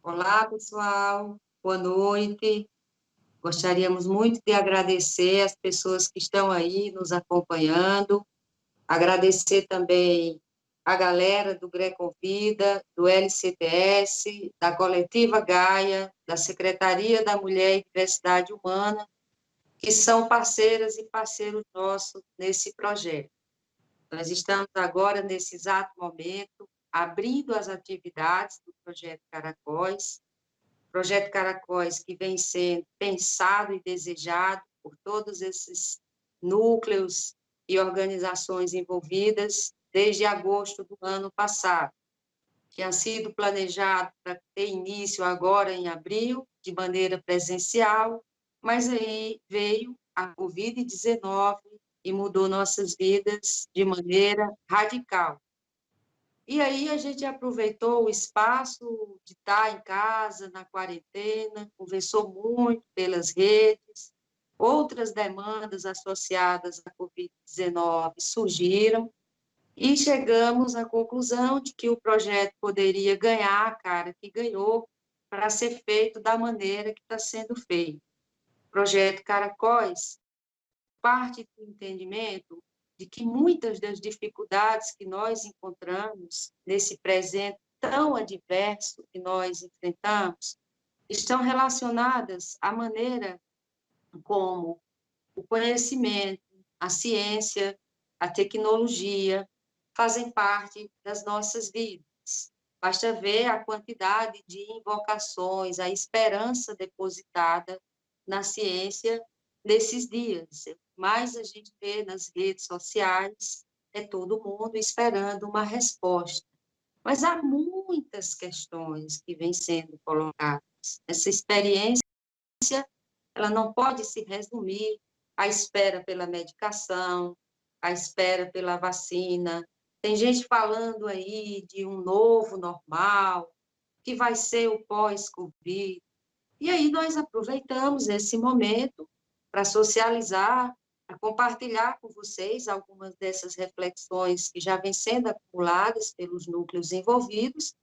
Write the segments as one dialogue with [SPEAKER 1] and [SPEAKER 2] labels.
[SPEAKER 1] Olá, pessoal. Boa noite. Gostaríamos muito de agradecer as pessoas que estão aí nos acompanhando, agradecer também a galera do Greconvida, do LCTS, da Coletiva Gaia, da Secretaria da Mulher e Diversidade Humana, que são parceiras e parceiros nossos nesse projeto. Nós estamos agora, nesse exato momento, abrindo as atividades do Projeto Caracóis, Projeto Caracóis, que vem sendo pensado e desejado por todos esses núcleos e organizações envolvidas desde agosto do ano passado. Tinha sido planejado para ter início agora em abril, de maneira presencial, mas aí veio a Covid-19 e mudou nossas vidas de maneira radical. E aí a gente aproveitou o espaço de estar em casa, na quarentena, conversou muito pelas redes, outras demandas associadas à Covid-19 surgiram, e chegamos à conclusão de que o projeto poderia ganhar a cara que ganhou para ser feito da maneira que está sendo feito. O projeto Caracóis parte do entendimento de que muitas das dificuldades que nós encontramos nesse presente tão adverso que nós enfrentamos estão relacionadas à maneira como o conhecimento, a ciência, a tecnologia fazem parte das nossas vidas. Basta ver a quantidade de invocações, a esperança depositada na ciência nesses dias. Mais a gente vê nas redes sociais, é todo mundo esperando uma resposta. Mas há muitas questões que vêm sendo colocadas. Essa experiência, ela não pode se resumir à espera pela medicação, à espera pela vacina. Tem gente falando aí de um novo normal, que vai ser o pós-Covid. E aí nós aproveitamos esse momento para socializar, para compartilhar com vocês algumas dessas reflexões que já vêm sendo acumuladas pelos núcleos envolvidos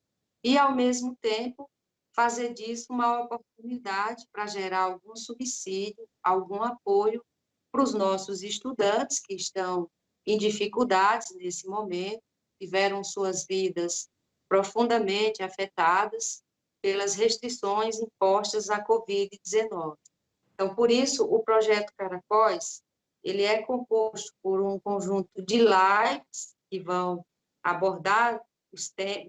[SPEAKER 1] e, ao mesmo tempo, fazer disso uma oportunidade para gerar algum subsídio, algum apoio para os nossos estudantes que estão em dificuldades nesse momento, tiveram suas vidas profundamente afetadas pelas restrições impostas à Covid-19. Então, por isso, o projeto Caracóis, ele é composto por um conjunto de lives que vão abordar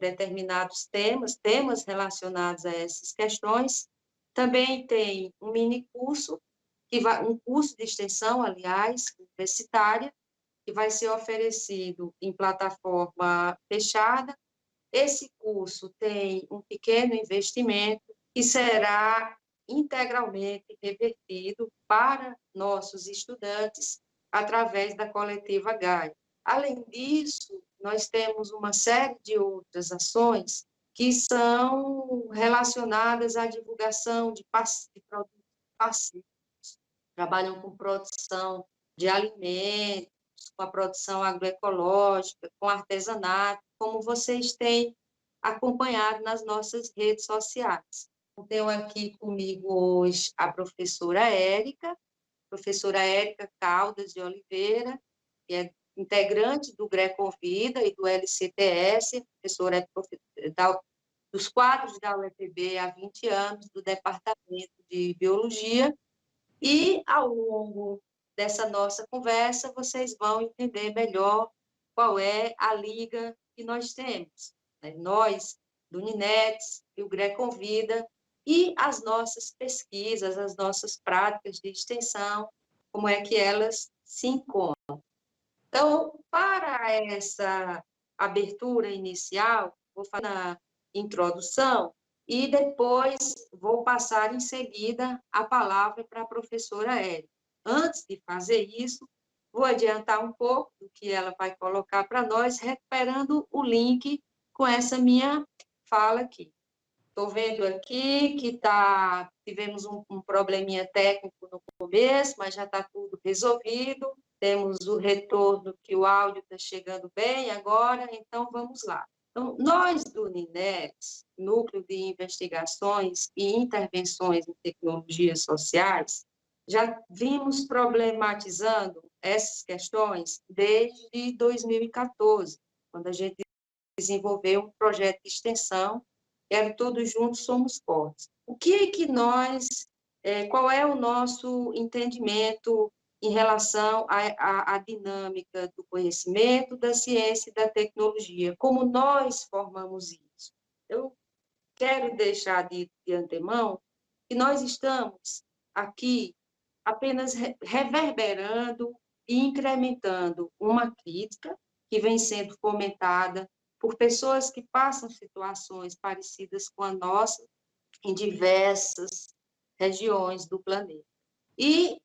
[SPEAKER 1] determinados temas relacionados a essas questões. Também tem um mini curso, um curso de extensão, aliás, universitária, que vai ser oferecido em plataforma fechada. Esse curso tem um pequeno investimento que será integralmente revertido para nossos estudantes através da Coletiva Gaia. Além disso, nós temos uma série de outras ações que são relacionadas à divulgação de produtos passivos, trabalham com produção de alimentos, com a produção agroecológica, com artesanato, como vocês têm acompanhado nas nossas redes sociais. Tenho aqui comigo hoje a professora Érica Caldas de Oliveira, que é integrante do Greconvida e do LCTS, professora dos quadros da UFPB há 20 anos, do Departamento de Biologia, e ao longo dessa nossa conversa, vocês vão entender melhor qual é a liga que nós temos. Né? Nós, do Ninetes, e o Greconvida, e as nossas pesquisas, as nossas práticas de extensão, como é que elas se encontram. Então, para essa abertura inicial, vou fazer a introdução e depois vou passar em seguida a palavra para a professora Érica. Antes de fazer isso, vou adiantar um pouco do que ela vai colocar para nós, recuperando o link com essa minha fala aqui. Estou vendo aqui que tivemos um probleminha técnico no começo, mas já está tudo resolvido. Temos o retorno que o áudio está chegando bem agora, então vamos lá. Então, nós do NINEX, Núcleo de Investigações e Intervenções em Tecnologias Sociais, já vimos problematizando essas questões desde 2014, quando a gente desenvolveu um projeto de extensão, que era Todos Juntos Somos Fortes. O que é que nós, qual é o nosso entendimento em relação à dinâmica do conhecimento, da ciência e da tecnologia? Como nós formamos isso? Eu quero deixar de antemão que nós estamos aqui apenas reverberando e incrementando uma crítica que vem sendo fomentada por pessoas que passam situações parecidas com a nossa em diversas regiões do planeta. E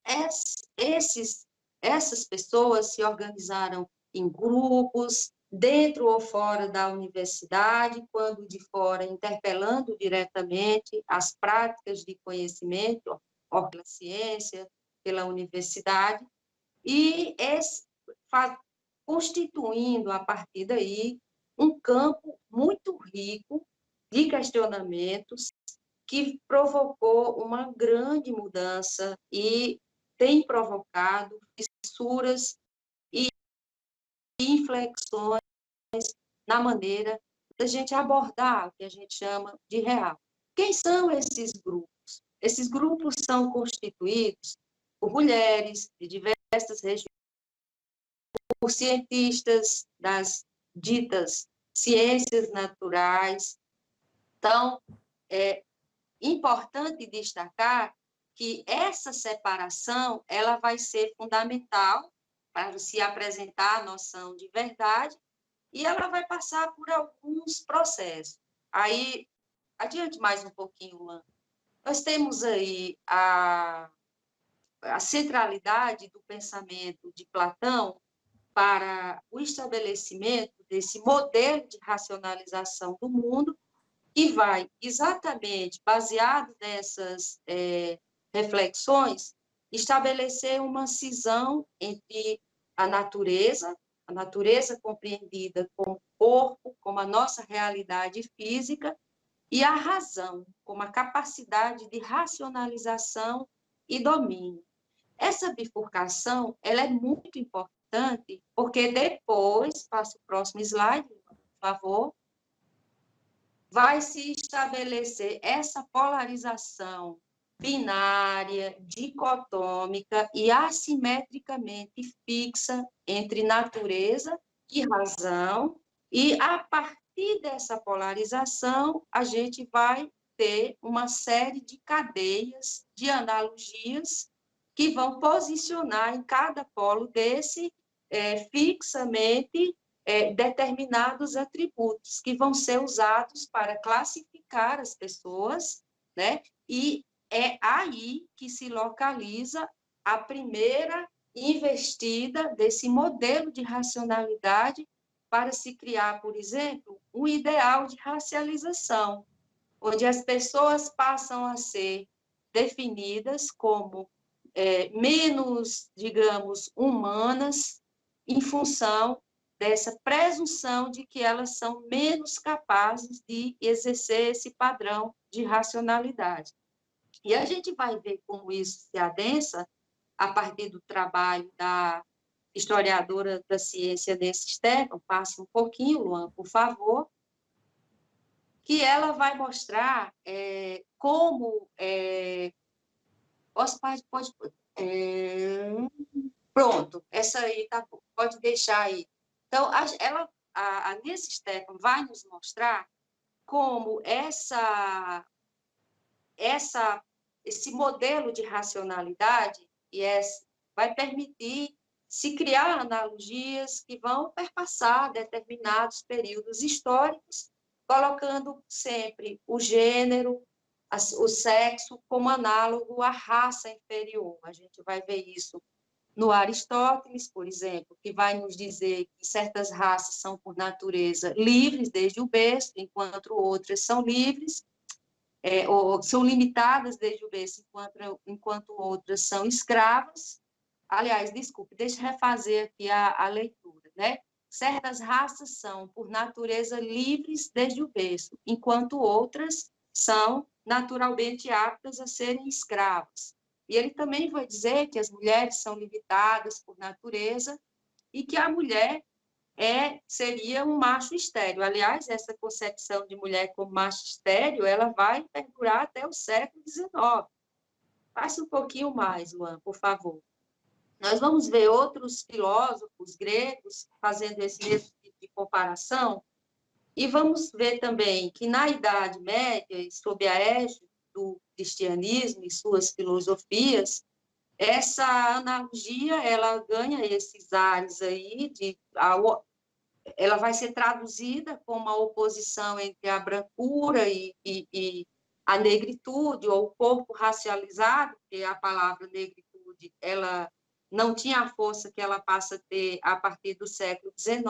[SPEAKER 1] essas pessoas se organizaram em grupos, dentro ou fora da universidade, quando de fora, interpelando diretamente as práticas de conhecimento, pela ciência, pela universidade, e constituindo, a partir daí, um campo muito rico de questionamentos que provocou uma grande mudança e tem provocado fissuras e inflexões na maneira da gente abordar o que a gente chama de real. Quem são esses grupos? Esses grupos são constituídos por mulheres de diversas regiões, por cientistas das ditas ciências naturais. Então, é importante destacar que essa separação ela vai ser fundamental para se apresentar a noção de verdade e ela vai passar por alguns processos. Aí, adiante mais um pouquinho, Luan, nós temos aí a centralidade do pensamento de Platão para o estabelecimento desse modelo de racionalização do mundo, que vai exatamente, baseado nessas reflexões, estabelecer uma cisão entre a natureza compreendida como corpo, como a nossa realidade física, e a razão, como a capacidade de racionalização e domínio. Essa bifurcação ela é muito importante, porque depois, passa o próximo slide, por favor, vai se estabelecer essa polarização binária, dicotômica e assimetricamente fixa entre natureza e razão, e a partir dessa polarização, a gente vai ter uma série de cadeias, de analogias, que vão posicionar em cada polo desse fixamente determinados atributos que vão ser usados para classificar as pessoas, né? E é aí que se localiza a primeira investida desse modelo de racionalidade para se criar, por exemplo, um ideal de racialização, onde as pessoas passam a ser definidas como menos, digamos, humanas, em função dessa presunção de que elas são menos capazes de exercer esse padrão de racionalidade. E a gente vai ver como isso se adensa a partir do trabalho da historiadora da ciência Nancy Stephan. Passa um pouquinho, Luan, por favor, que ela vai mostrar como... pode pronto, essa aí tá bom, pode deixar aí. Então, a Nancy Stephan vai nos mostrar como esse modelo de racionalidade vai permitir se criar analogias que vão perpassar determinados períodos históricos, colocando sempre o gênero, o sexo como análogo à raça inferior. A gente vai ver isso no Aristóteles, por exemplo, que vai nos dizer que certas raças são, por natureza, livres desde o berço, enquanto outras são livres, ou são limitadas desde o berço, enquanto outras são escravas. Aliás, desculpe, deixa eu refazer aqui a leitura, né? certas raças são, por natureza, livres desde o berço, enquanto outras são naturalmente aptas a serem escravas. E ele também vai dizer que as mulheres são limitadas por natureza e que a mulher seria um macho estéril. Aliás, essa concepção de mulher como macho estéril, ela vai perdurar até o século XIX. Passe um pouquinho mais, Luan, por favor. Nós vamos ver outros filósofos gregos fazendo esse mesmo tipo de comparação, e vamos ver também que na Idade Média, sob a égide do cristianismo e suas filosofias, essa analogia ela ganha esses ares aí ela vai ser traduzida como a oposição entre a brancura e a negritude, ou o corpo racializado, porque a palavra negritude ela não tinha a força que ela passa a ter a partir do século XIX,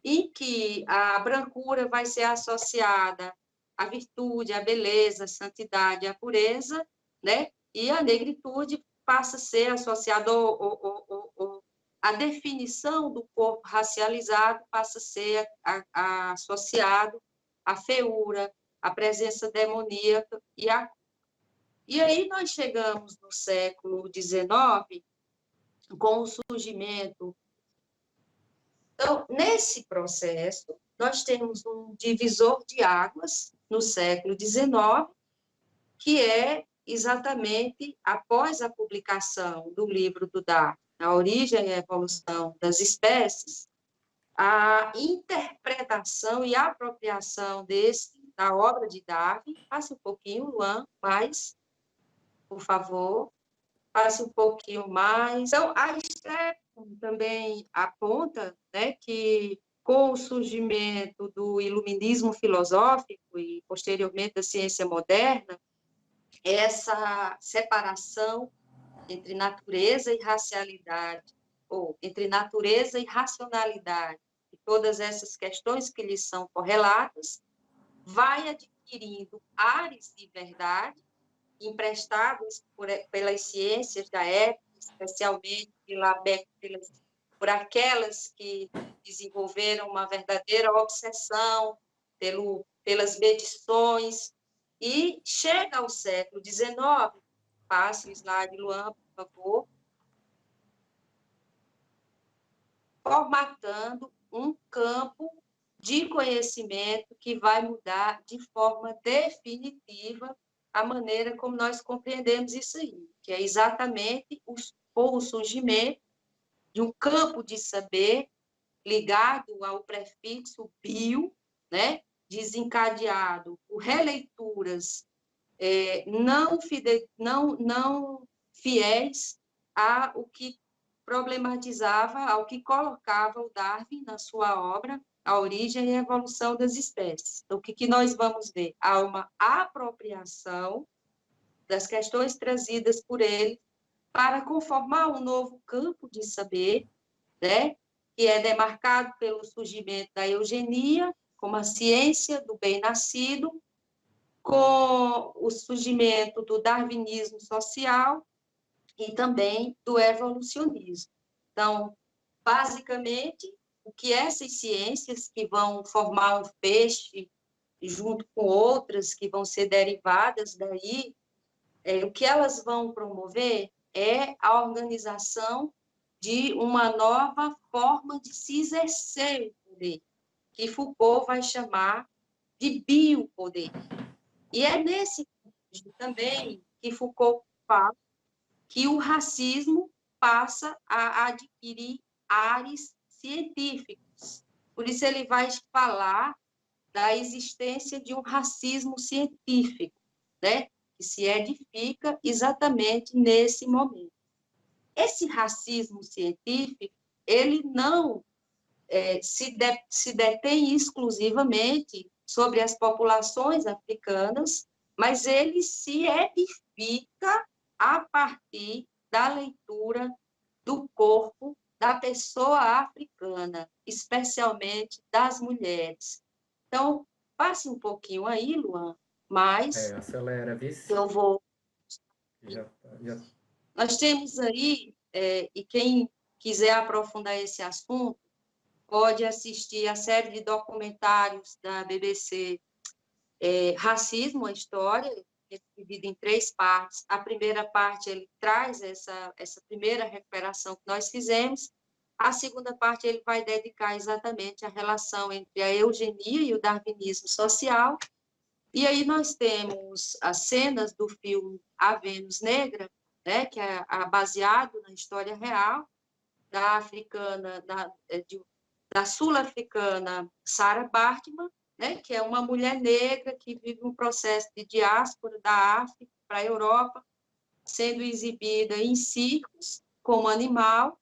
[SPEAKER 1] em que a brancura vai ser associada à virtude, à beleza, à santidade, à pureza, né? E a negritude passa a ser associada a definição do corpo racializado passa a ser associado à feiura, à presença demoníaca e aí nós chegamos no século XIX com o surgimento. Então, nesse processo, nós temos um divisor de águas no século XIX, que é exatamente após a publicação do livro do Darwin, A Origem e a Evolução das Espécies, a interpretação e apropriação da obra de Darwin. Passe um pouquinho, Luan, mais, por favor. Passe um pouquinho mais. Então, a Stephan também aponta, né, que com o surgimento do iluminismo filosófico e, posteriormente, da ciência moderna, essa separação entre natureza e racialidade, ou entre natureza e racionalidade, e todas essas questões que lhes são correlatas, vai adquirindo ares de verdade, emprestados pelas ciências da época, especialmente por aquelas que desenvolveram uma verdadeira obsessão pelas medições, e chega ao século XIX, passe o slide, Luan, por favor, formatando um campo de conhecimento que vai mudar de forma definitiva a maneira como nós compreendemos isso aí, que é exatamente o surgimento de um campo de saber ligado ao prefixo bio, né, desencadeado por releituras não fiéis ao que problematizava, ao que colocava o Darwin na sua obra, A Origem e a Evolução das Espécies. Então, o que nós vamos ver? Há uma apropriação das questões trazidas por ele para conformar um novo campo de saber, né, que é demarcado pelo surgimento da eugenia, como a ciência do bem-nascido, com o surgimento do darwinismo social e também do evolucionismo. Então, basicamente, o que essas ciências que vão formar um feixe, junto com outras que vão ser derivadas daí, o que elas vão promover é a organização de uma nova forma de se exercer o poder, que Foucault vai chamar de biopoder. E é nesse contexto também que Foucault fala que o racismo passa a adquirir ares científicos. Por isso ele vai falar da existência de um racismo científico, né, que se edifica exatamente nesse momento. Esse racismo científico, ele não se detém exclusivamente sobre as populações africanas, mas ele se edifica a partir da leitura do corpo da pessoa africana, especialmente das mulheres. Então, passe um pouquinho aí, Luan, mas
[SPEAKER 2] acelera, vice.
[SPEAKER 1] eu vou...
[SPEAKER 2] Já.
[SPEAKER 1] Nós temos aí, e quem quiser aprofundar esse assunto, pode assistir a série de documentários da BBC, Racismo, a História, dividida em 3 partes. A primeira parte, ele traz essa primeira recuperação que nós fizemos. A segunda parte, ele vai dedicar exatamente à relação entre a eugenia e o darwinismo social. E aí nós temos as cenas do filme A Vênus Negra, né, que é baseado na história real, da africana, da sul-africana Sarah Baartman, né, que é uma mulher negra que vive um processo de diáspora da África para a Europa, sendo exibida em circos como animal,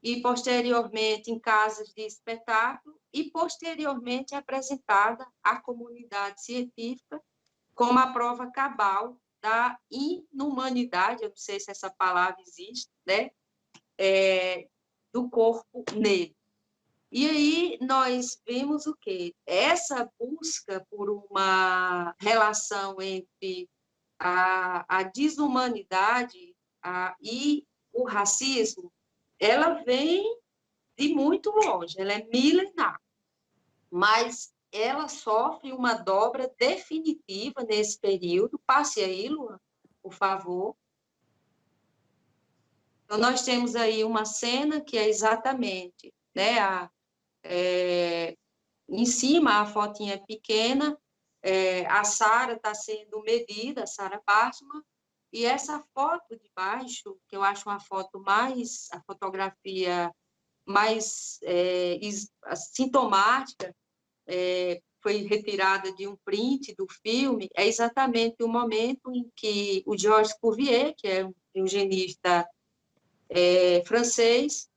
[SPEAKER 1] e posteriormente em casas de espetáculo, e posteriormente apresentada à comunidade científica como a prova cabal da inumanidade, eu não sei se essa palavra existe, né, do corpo negro. E aí nós vimos o quê? Essa busca por uma relação entre a desumanidade e o racismo, ela vem de muito longe, ela é milenar, mas ela sofre uma dobra definitiva nesse período. Passe aí, Luan, por favor. Então, nós temos aí uma cena que é exatamente, né, em cima, a fotinha pequena, a Sarah está sendo medida, a Sarah Baartman, e essa foto de baixo, que eu acho uma foto mais, a fotografia mais sintomática, foi retirada de um print do filme, é exatamente o momento em que o Georges Cuvier, que é um eugenista francês,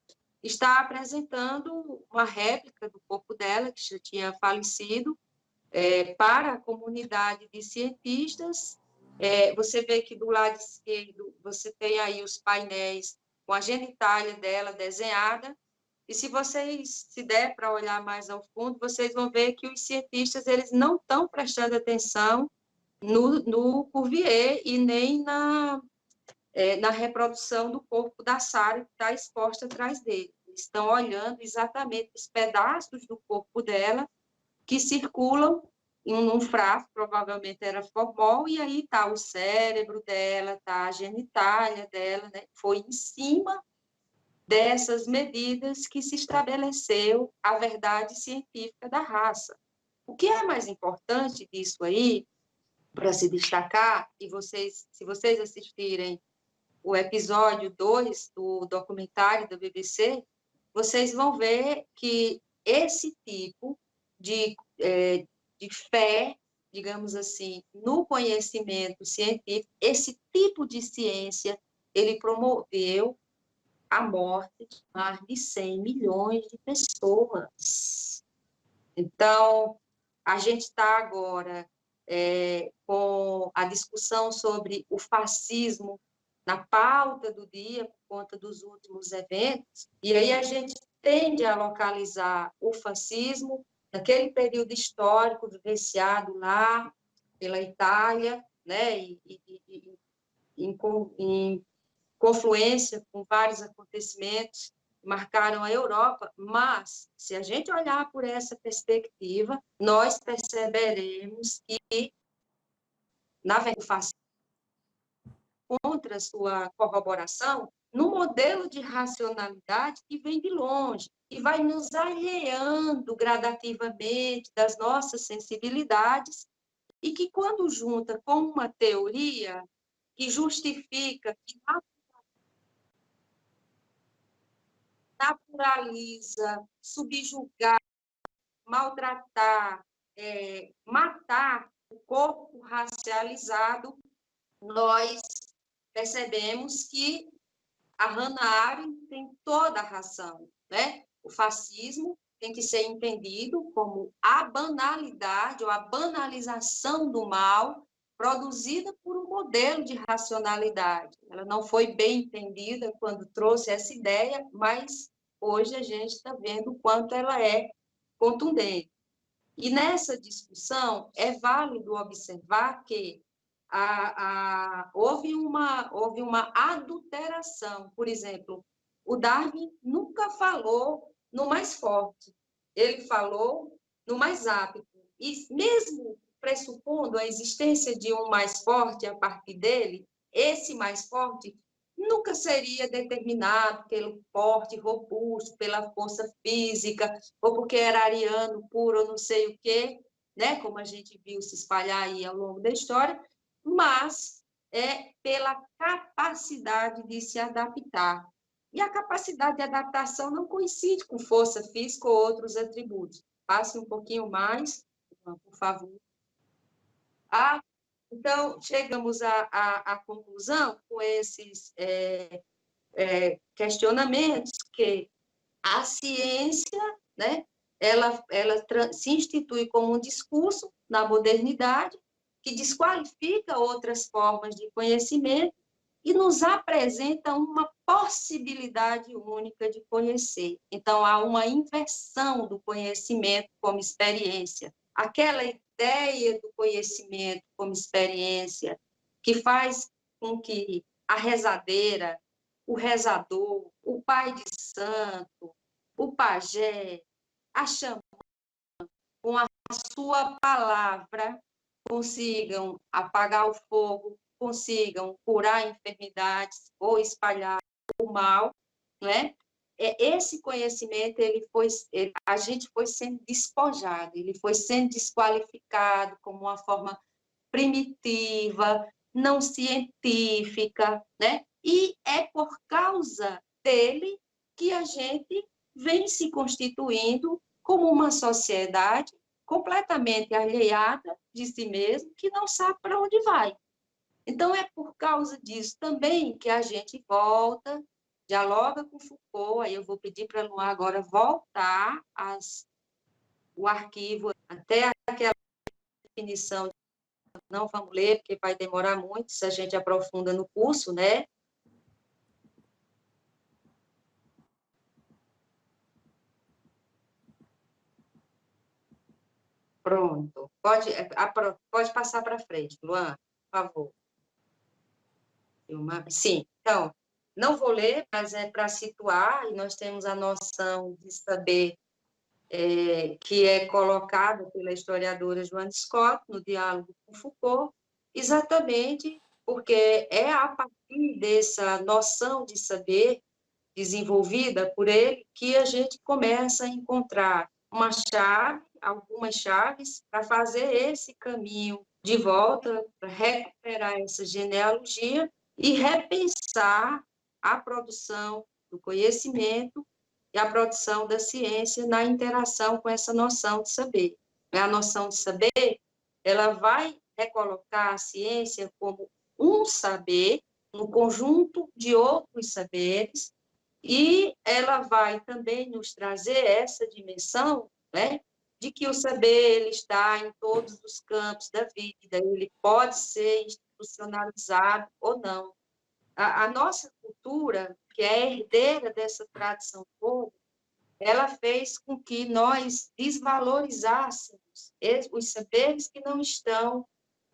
[SPEAKER 1] está apresentando uma réplica do corpo dela, que já tinha falecido, para a comunidade de cientistas. Você vê que do lado esquerdo você tem aí os painéis com a genitália dela desenhada, e se vocês se der para olhar mais ao fundo, vocês vão ver que os cientistas eles não estão prestando atenção no Cuvier e nem na reprodução do corpo da Sarah, que está exposta atrás dele. Eles estão olhando exatamente os pedaços do corpo dela que circulam em um frasco, provavelmente era formol, e aí está o cérebro dela, está a genitália dela, né? Foi em cima dessas medidas que se estabeleceu a verdade científica da raça. O que é mais importante disso aí, para se destacar, e se vocês assistirem o episódio 2 do documentário da BBC, vocês vão ver que esse tipo de fé, digamos assim, no conhecimento científico, esse tipo de ciência, ele promoveu a morte de mais de 100 milhões de pessoas. Então, a gente está agora com a discussão sobre o fascismo na pauta do dia, por conta dos últimos eventos, e aí a gente tende a localizar o fascismo naquele período histórico vivenciado lá pela Itália, né, em confluência com vários acontecimentos que marcaram a Europa, mas, se a gente olhar por essa perspectiva, nós perceberemos que, na verdade, o fascismo, contra sua corroboração, no modelo de racionalidade que vem de longe, e vai nos alheando gradativamente das nossas sensibilidades, e que, quando junta com uma teoria que justifica, que naturaliza, subjugar, maltratar, matar o corpo racializado, nós percebemos que a Hannah Arendt tem toda a razão, né? O fascismo tem que ser entendido como a banalidade ou a banalização do mal produzida por um modelo de racionalidade. Ela não foi bem entendida quando trouxe essa ideia, mas hoje a gente está vendo o quanto ela é contundente. E nessa discussão é válido observar que houve uma adulteração. Por exemplo, o Darwin nunca falou no mais forte, ele falou no mais apto. E mesmo pressupondo a existência de um mais forte a partir dele, esse mais forte nunca seria determinado pelo porte robusto, pela força física, ou porque era ariano puro, ou não sei o quê, né? Como a gente viu se espalhar aí ao longo da história, mas é pela capacidade de se adaptar. E a capacidade de adaptação não coincide com força física ou outros atributos. Passe um pouquinho mais, por favor. Então, chegamos à conclusão com esses questionamentos que a ciência, né, ela se institui como um discurso na modernidade que desqualifica outras formas de conhecimento e nos apresenta uma possibilidade única de conhecer. Então, há uma inversão do conhecimento como experiência. Aquela ideia do conhecimento como experiência que faz com que a rezadeira, o rezador, o pai de santo, o pajé, a xamã, com a sua palavra, consigam apagar o fogo, consigam curar enfermidades ou espalhar o mal, né? Esse conhecimento, a gente foi sendo despojado, ele foi sendo desqualificado como uma forma primitiva, não científica, né? E é por causa dele que a gente vem se constituindo como uma sociedade completamente alheada de si mesmo, que não sabe para onde vai. Então, é por causa disso também que a gente volta, dialoga com Foucault, aí eu vou pedir para a Luan agora voltar o arquivo até aquela definição. Não vamos ler, porque vai demorar muito, se a gente aprofunda no curso, né? Pronto. Pode passar para frente, Luan, por favor. Sim, então, não vou ler, mas é para situar, e nós temos a noção de saber que é colocada pela historiadora Joanne Scott no diálogo com Foucault, exatamente porque é a partir dessa noção de saber desenvolvida por ele que a gente começa a encontrar algumas chaves para fazer esse caminho de volta, para recuperar essa genealogia e repensar a produção do conhecimento e a produção da ciência na interação com essa noção de saber. A noção de saber, ela vai recolocar a ciência como um saber, um conjunto de outros saberes, e ela vai também nos trazer essa dimensão, né, de que o saber ele está em todos os campos da vida, ele pode ser institucionalizado ou não. A nossa cultura, que é herdeira dessa tradição toda, ela fez com que nós desvalorizássemos os saberes que não estão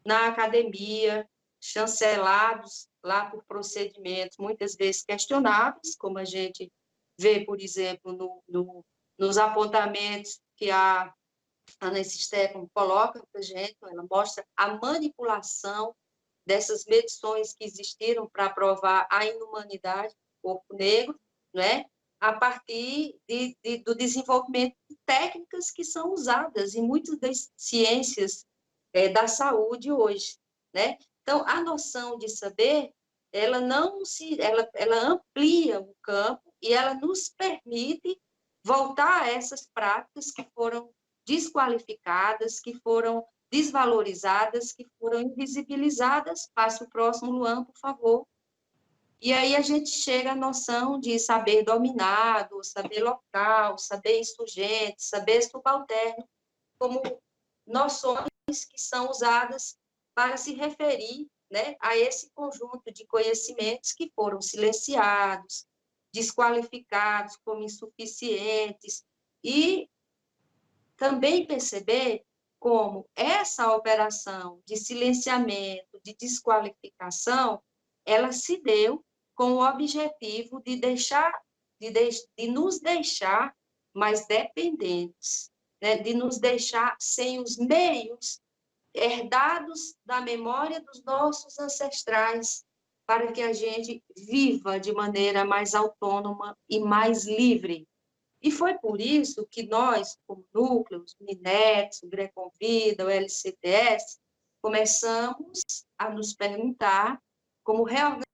[SPEAKER 1] na academia, chancelados lá por procedimentos muitas vezes questionáveis, como a gente vê, por exemplo, nos apontamentos que a Ana Stephan coloca para a gente, ela mostra a manipulação dessas medições que existiram para provar a inumanidade do corpo negro, né? A partir do desenvolvimento de técnicas que são usadas em muitas das ciências da saúde hoje, né? Então, a noção de saber, ela amplia o campo e ela nos permite voltar a essas práticas que foram desqualificadas, que foram desvalorizadas, que foram invisibilizadas. Passe o próximo, Luan, por favor. E aí a gente chega à noção de saber dominado, saber local, saber insurgente, saber subalterno, como noções que são usadas para se referir, né, a esse conjunto de conhecimentos que foram silenciados, desqualificados como insuficientes, e também perceber como essa operação de silenciamento, de desqualificação, ela se deu com o objetivo de nos deixar mas dependentes, né, de nos deixar sem os meios herdados da memória dos nossos ancestrais, para que a gente viva de maneira mais autônoma e mais livre. E foi por isso que nós, como núcleos, o Minex, o Greconvida, o LCTS, começamos a nos perguntar como reorganizar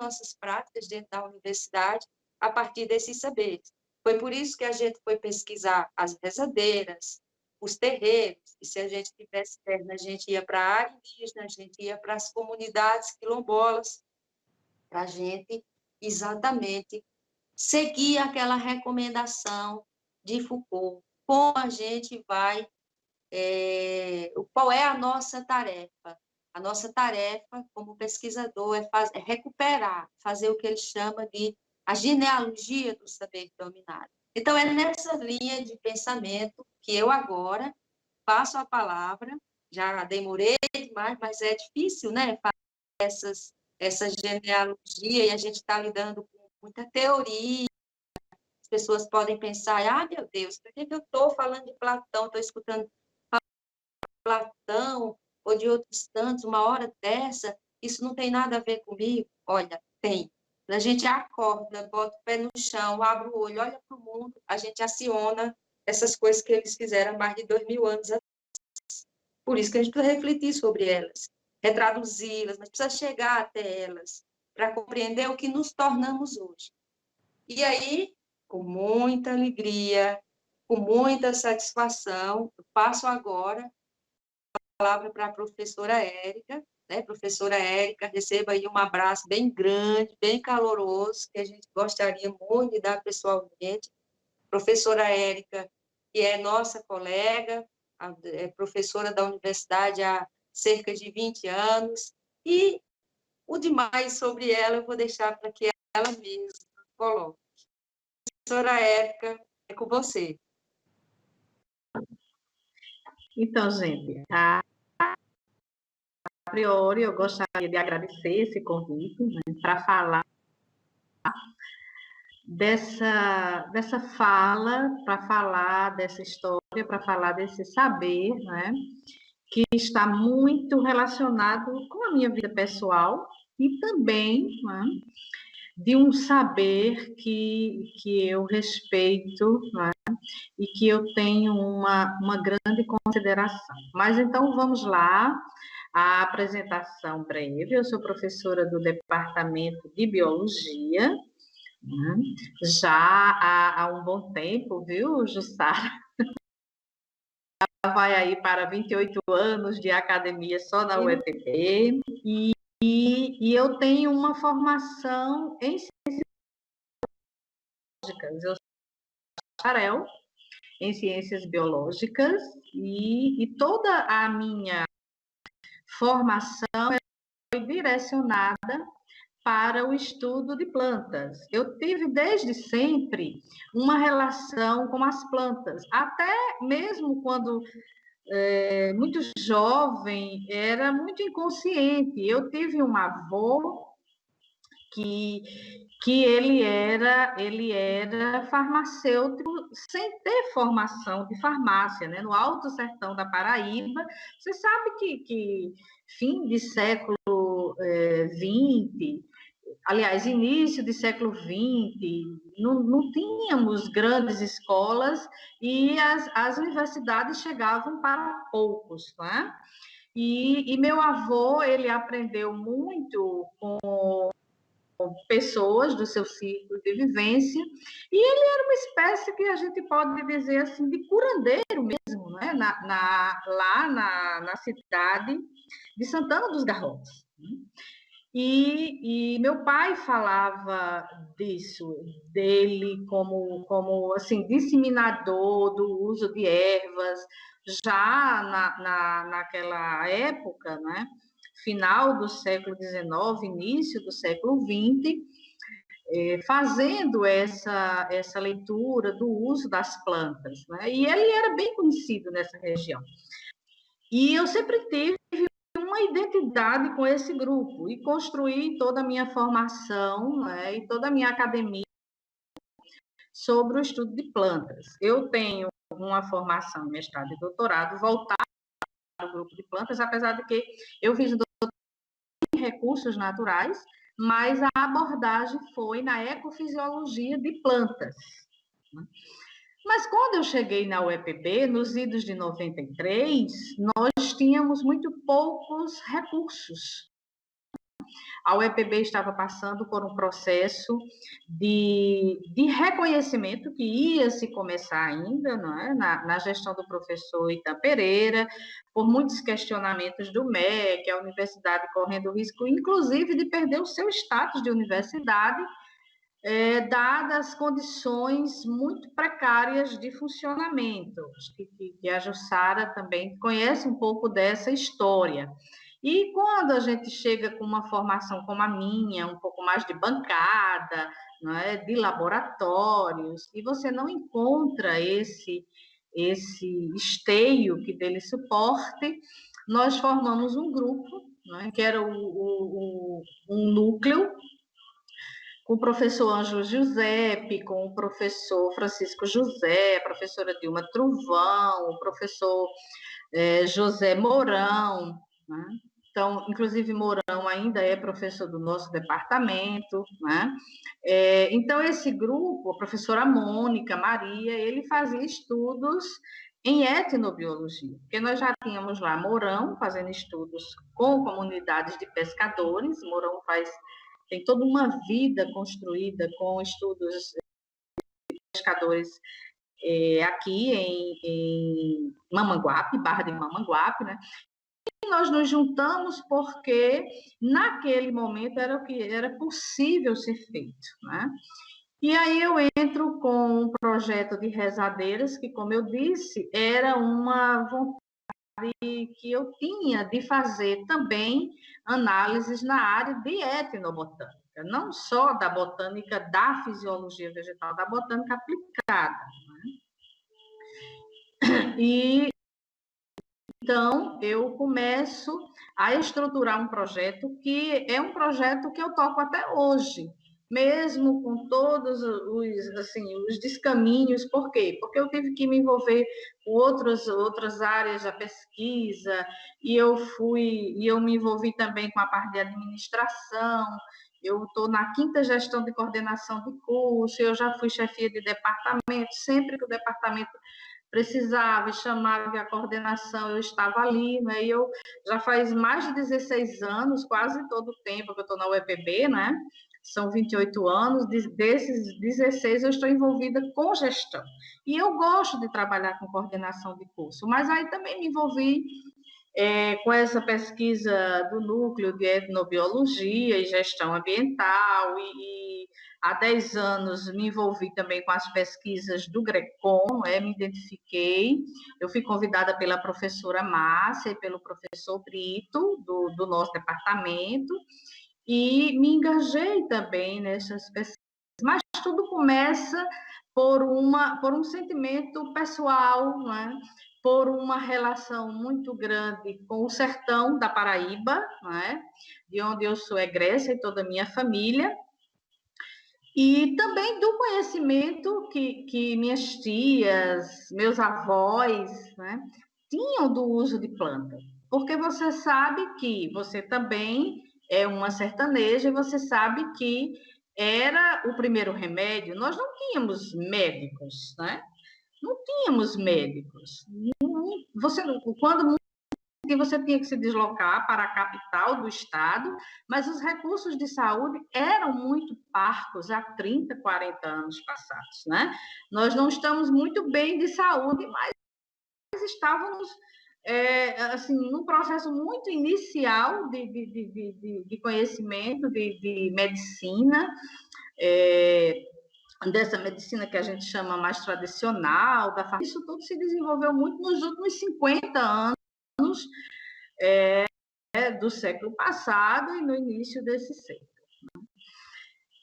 [SPEAKER 1] nossas práticas dentro da universidade a partir desses saberes. Foi por isso que a gente foi pesquisar as rezadeiras, os terreiros, e se a gente tivesse perna, a gente ia para a área indígena, a gente ia para as comunidades quilombolas, para a gente exatamente seguir aquela recomendação de Foucault. Como a gente vai, qual é a nossa tarefa? A nossa tarefa, como pesquisador, é recuperar, fazer o que ele chama de a genealogia do saber dominado. Então, é nessa linha de pensamento que eu agora passo a palavra, já demorei demais, mas é difícil, né, fazer essa genealogia, e a gente está lidando com muita teoria. As pessoas podem pensar, meu Deus, por que eu estou falando de Platão, estou escutando Platão, ou de outros tantos, uma hora dessa, isso não tem nada a ver comigo? Olha, tem. A gente acorda, bota o pé no chão, abre o olho, olha para o mundo, a gente aciona essas coisas que eles fizeram há mais de 2000 anos atrás. Por isso que a gente precisa refletir sobre elas, retraduzi-las, mas precisa chegar até elas, para compreender o que nos tornamos hoje. E aí, com muita alegria, com muita satisfação, eu passo agora a palavra para a professora Érica, né? Professora Érica, receba aí um abraço bem grande, bem caloroso, que a gente gostaria muito de dar pessoalmente. Professora Érica, que é nossa colega, é professora da universidade há cerca de 20 anos, e o demais sobre ela eu vou deixar para que ela mesma coloque. Professora Érica, é com você.
[SPEAKER 3] Então, gente, a priori eu gostaria de agradecer esse convite, né, para falar dessa fala, para falar dessa história, para falar desse saber, né, que está muito relacionado com a minha vida pessoal e também, né, de um saber que eu respeito, né, e que eu tenho uma grande consideração. Mas então vamos lá, a apresentação breve. Eu sou professora do Departamento de Biologia, né, já há um bom tempo, viu, Jussara? Vai aí para 28 anos de academia só na UFPB, e eu tenho uma formação em ciências biológicas. Eu sou bacharel em ciências biológicas, e toda a minha formação foi direcionada para o estudo de plantas. Eu tive desde sempre uma relação com as plantas, até mesmo quando muito jovem, era muito inconsciente. Eu tive um avô que ele era farmacêutico sem ter formação de farmácia, né? No Alto Sertão da Paraíba. Você sabe que fim de século XX, aliás, início do século XX, não tínhamos grandes escolas e as universidades chegavam para poucos, né? E meu avô, ele aprendeu muito com pessoas do seu círculo de vivência, e ele era uma espécie que a gente pode dizer assim, de curandeiro mesmo, né? Lá na cidade de Santana dos Garrotes. E meu pai falava disso, dele como assim, disseminador do uso de ervas, já naquela época, né? Final do século XIX, início do século XX, fazendo essa leitura do uso das plantas, né? E ele era bem conhecido nessa região. E eu sempre tive uma identidade com esse grupo e construí toda a minha formação, né, e toda a minha academia sobre o estudo de plantas. Eu tenho uma formação, mestrado e doutorado, voltada para o grupo de plantas, apesar de que eu fiz doutorado em recursos naturais, mas a abordagem foi na ecofisiologia de plantas. Mas quando eu cheguei na UEPB, nos idos de 93, nós tínhamos muito poucos recursos. A UEPB estava passando por um processo de reconhecimento que ia se começar ainda, não é? Na gestão do professor Itan Pereira, por muitos questionamentos do MEC, a universidade correndo o risco, inclusive, de perder o seu status de universidade, dadas as condições muito precárias de funcionamento, que a Jussara também conhece um pouco dessa história. E quando a gente chega com uma formação como a minha, um pouco mais de bancada, não é, de laboratórios, e você não encontra esse esteio que dele suporte, nós formamos um grupo, não é, que era um núcleo, com o professor Ângelo Giuseppe, com o professor Francisco José, a professora Dilma Truvão, o professor José Mourão, né? Então, inclusive, Mourão ainda é professor do nosso departamento, né? Então, esse grupo, a professora Mônica Maria, ele fazia estudos em etnobiologia, porque nós já tínhamos lá Mourão fazendo estudos com comunidades de pescadores. Mourão tem toda uma vida construída com estudos de pescadores aqui em Mamanguape, Barra de Mamanguape, né? E nós nos juntamos porque naquele momento era o que era possível ser feito, né? E aí eu entro com um projeto de rezadeiras que, como eu disse, era uma vontade que eu tinha de fazer também análises na área de etnobotânica, não só da botânica da fisiologia vegetal, da botânica aplicada. Né? E então eu começo a estruturar um projeto que é um projeto que eu toco até hoje, mesmo com todos os descaminhos. Por quê? Porque eu tive que me envolver com outras áreas da pesquisa, e eu me envolvi também com a parte de administração. Eu estou na 5ª gestão de coordenação de curso, eu já fui chefia de departamento, sempre que o departamento precisava e chamava a coordenação, eu estava ali, né? E eu já faz mais de 16 anos, quase todo o tempo que eu estou na UEPB, né? São 28 anos, desses 16 eu estou envolvida com gestão. E eu gosto de trabalhar com coordenação de curso, mas aí também me envolvi com essa pesquisa do núcleo de etnobiologia e gestão ambiental, e há 10 anos me envolvi também com as pesquisas do GRECOM, me identifiquei. Eu fui convidada pela professora Márcia e pelo professor Brito, do nosso departamento, e me engajei também nessas pesquisas. Mas tudo começa por um sentimento pessoal, não é? Por uma relação muito grande com o sertão da Paraíba, não é? De onde eu sou egressa e toda a minha família, e também do conhecimento que minhas tias, meus avós, né, tinham do uso de plantas. Porque você sabe que você também é uma sertaneja, e você sabe que era o primeiro remédio. Nós não tínhamos médicos, né? Não tínhamos médicos. Quando você tinha que se deslocar para a capital do estado, mas os recursos de saúde eram muito parcos há 30, 40 anos passados, né? Nós não estamos muito bem de saúde, mas estávamos num processo muito inicial de conhecimento, de medicina, dessa medicina que a gente chama mais tradicional, isso tudo se desenvolveu muito nos últimos 50 anos do século passado e no início desse século.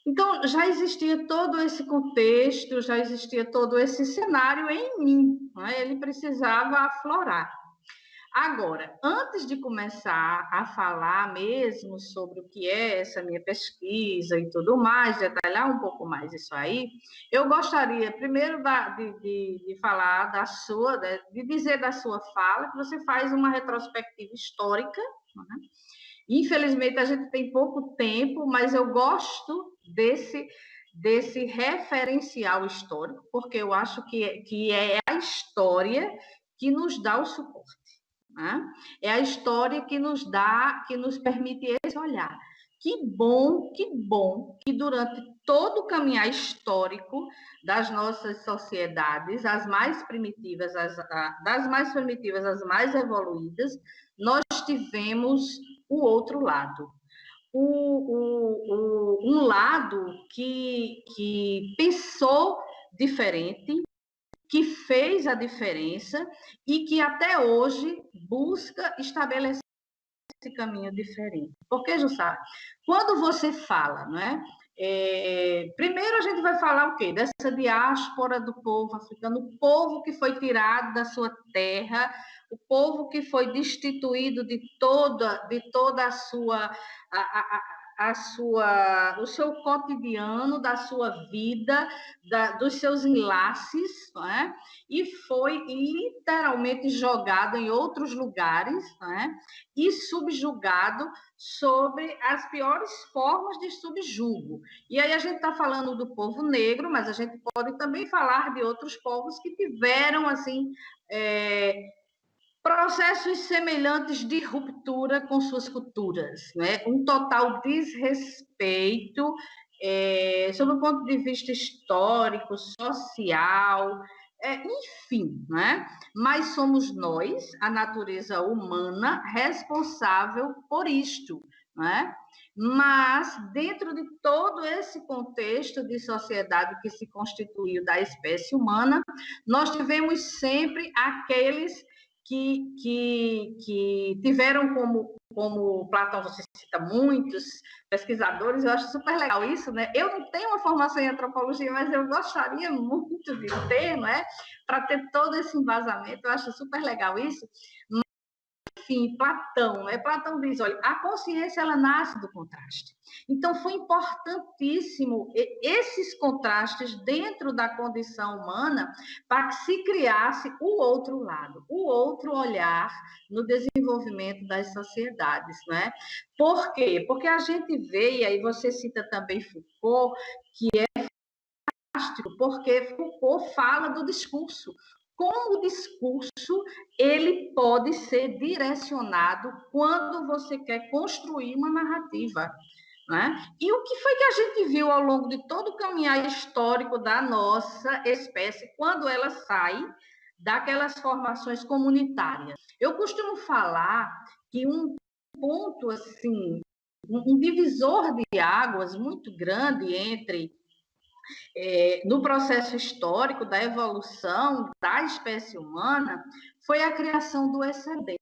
[SPEAKER 3] Então, já existia todo esse contexto, já existia todo esse cenário em mim, né? Ele precisava aflorar. Agora, antes de começar a falar mesmo sobre o que é essa minha pesquisa e tudo mais, detalhar um pouco mais isso aí, eu gostaria primeiro de falar da sua, de dizer da sua fala, que você faz uma retrospectiva histórica, né? Infelizmente, a gente tem pouco tempo, mas eu gosto desse referencial histórico, porque eu acho que é a história que nos dá o suporte, né? É a história que nos dá, que nos permite esse olhar. Que bom que durante todo o caminhar histórico das nossas sociedades, as mais primitivas, das mais primitivas às mais evoluídas, nós tivemos o outro lado. Um lado que pensou diferente, que fez a diferença e que até hoje busca estabelecer esse caminho diferente. Porque, Jussara, quando você fala, não é? Primeiro a gente vai falar o quê? Dessa diáspora do povo africano, o povo que foi tirado da sua terra, o povo que foi destituído de toda a sua o seu cotidiano, da sua vida, dos seus enlaces, não é? E foi literalmente jogado em outros lugares, não é? E subjugado sobre as piores formas de subjugo. E aí a gente está falando do povo negro, mas a gente pode também falar de outros povos que tiveram, assim, processos semelhantes de ruptura com suas culturas, né? Um total desrespeito sob o ponto de vista histórico, social, enfim, né? Mas somos nós, a natureza humana, responsável por isto, né? Mas, dentro de todo esse contexto de sociedade que se constituiu da espécie humana, nós tivemos sempre aqueles que tiveram como Platão, você cita muitos pesquisadores, eu acho super legal isso, né? Eu não tenho uma formação em antropologia, mas eu gostaria muito de ter, não é? Para ter todo esse embasamento, eu acho super legal isso. Enfim, Platão, né? Platão diz, olha, a consciência ela nasce do contraste. Então foi importantíssimo esses contrastes dentro da condição humana para que se criasse o outro lado, o outro olhar no desenvolvimento das sociedades, né? Por quê? Porque a gente vê, e aí você cita também Foucault, que é fantástico, porque Foucault fala do discurso. Como o discurso ele pode ser direcionado quando você quer construir uma narrativa, né? E o que foi que a gente viu ao longo de todo o caminhar histórico da nossa espécie, quando ela sai daquelas formações comunitárias? Eu costumo falar que um ponto, assim, um divisor de águas muito grande entre no processo histórico da evolução da espécie humana foi a criação do excedente,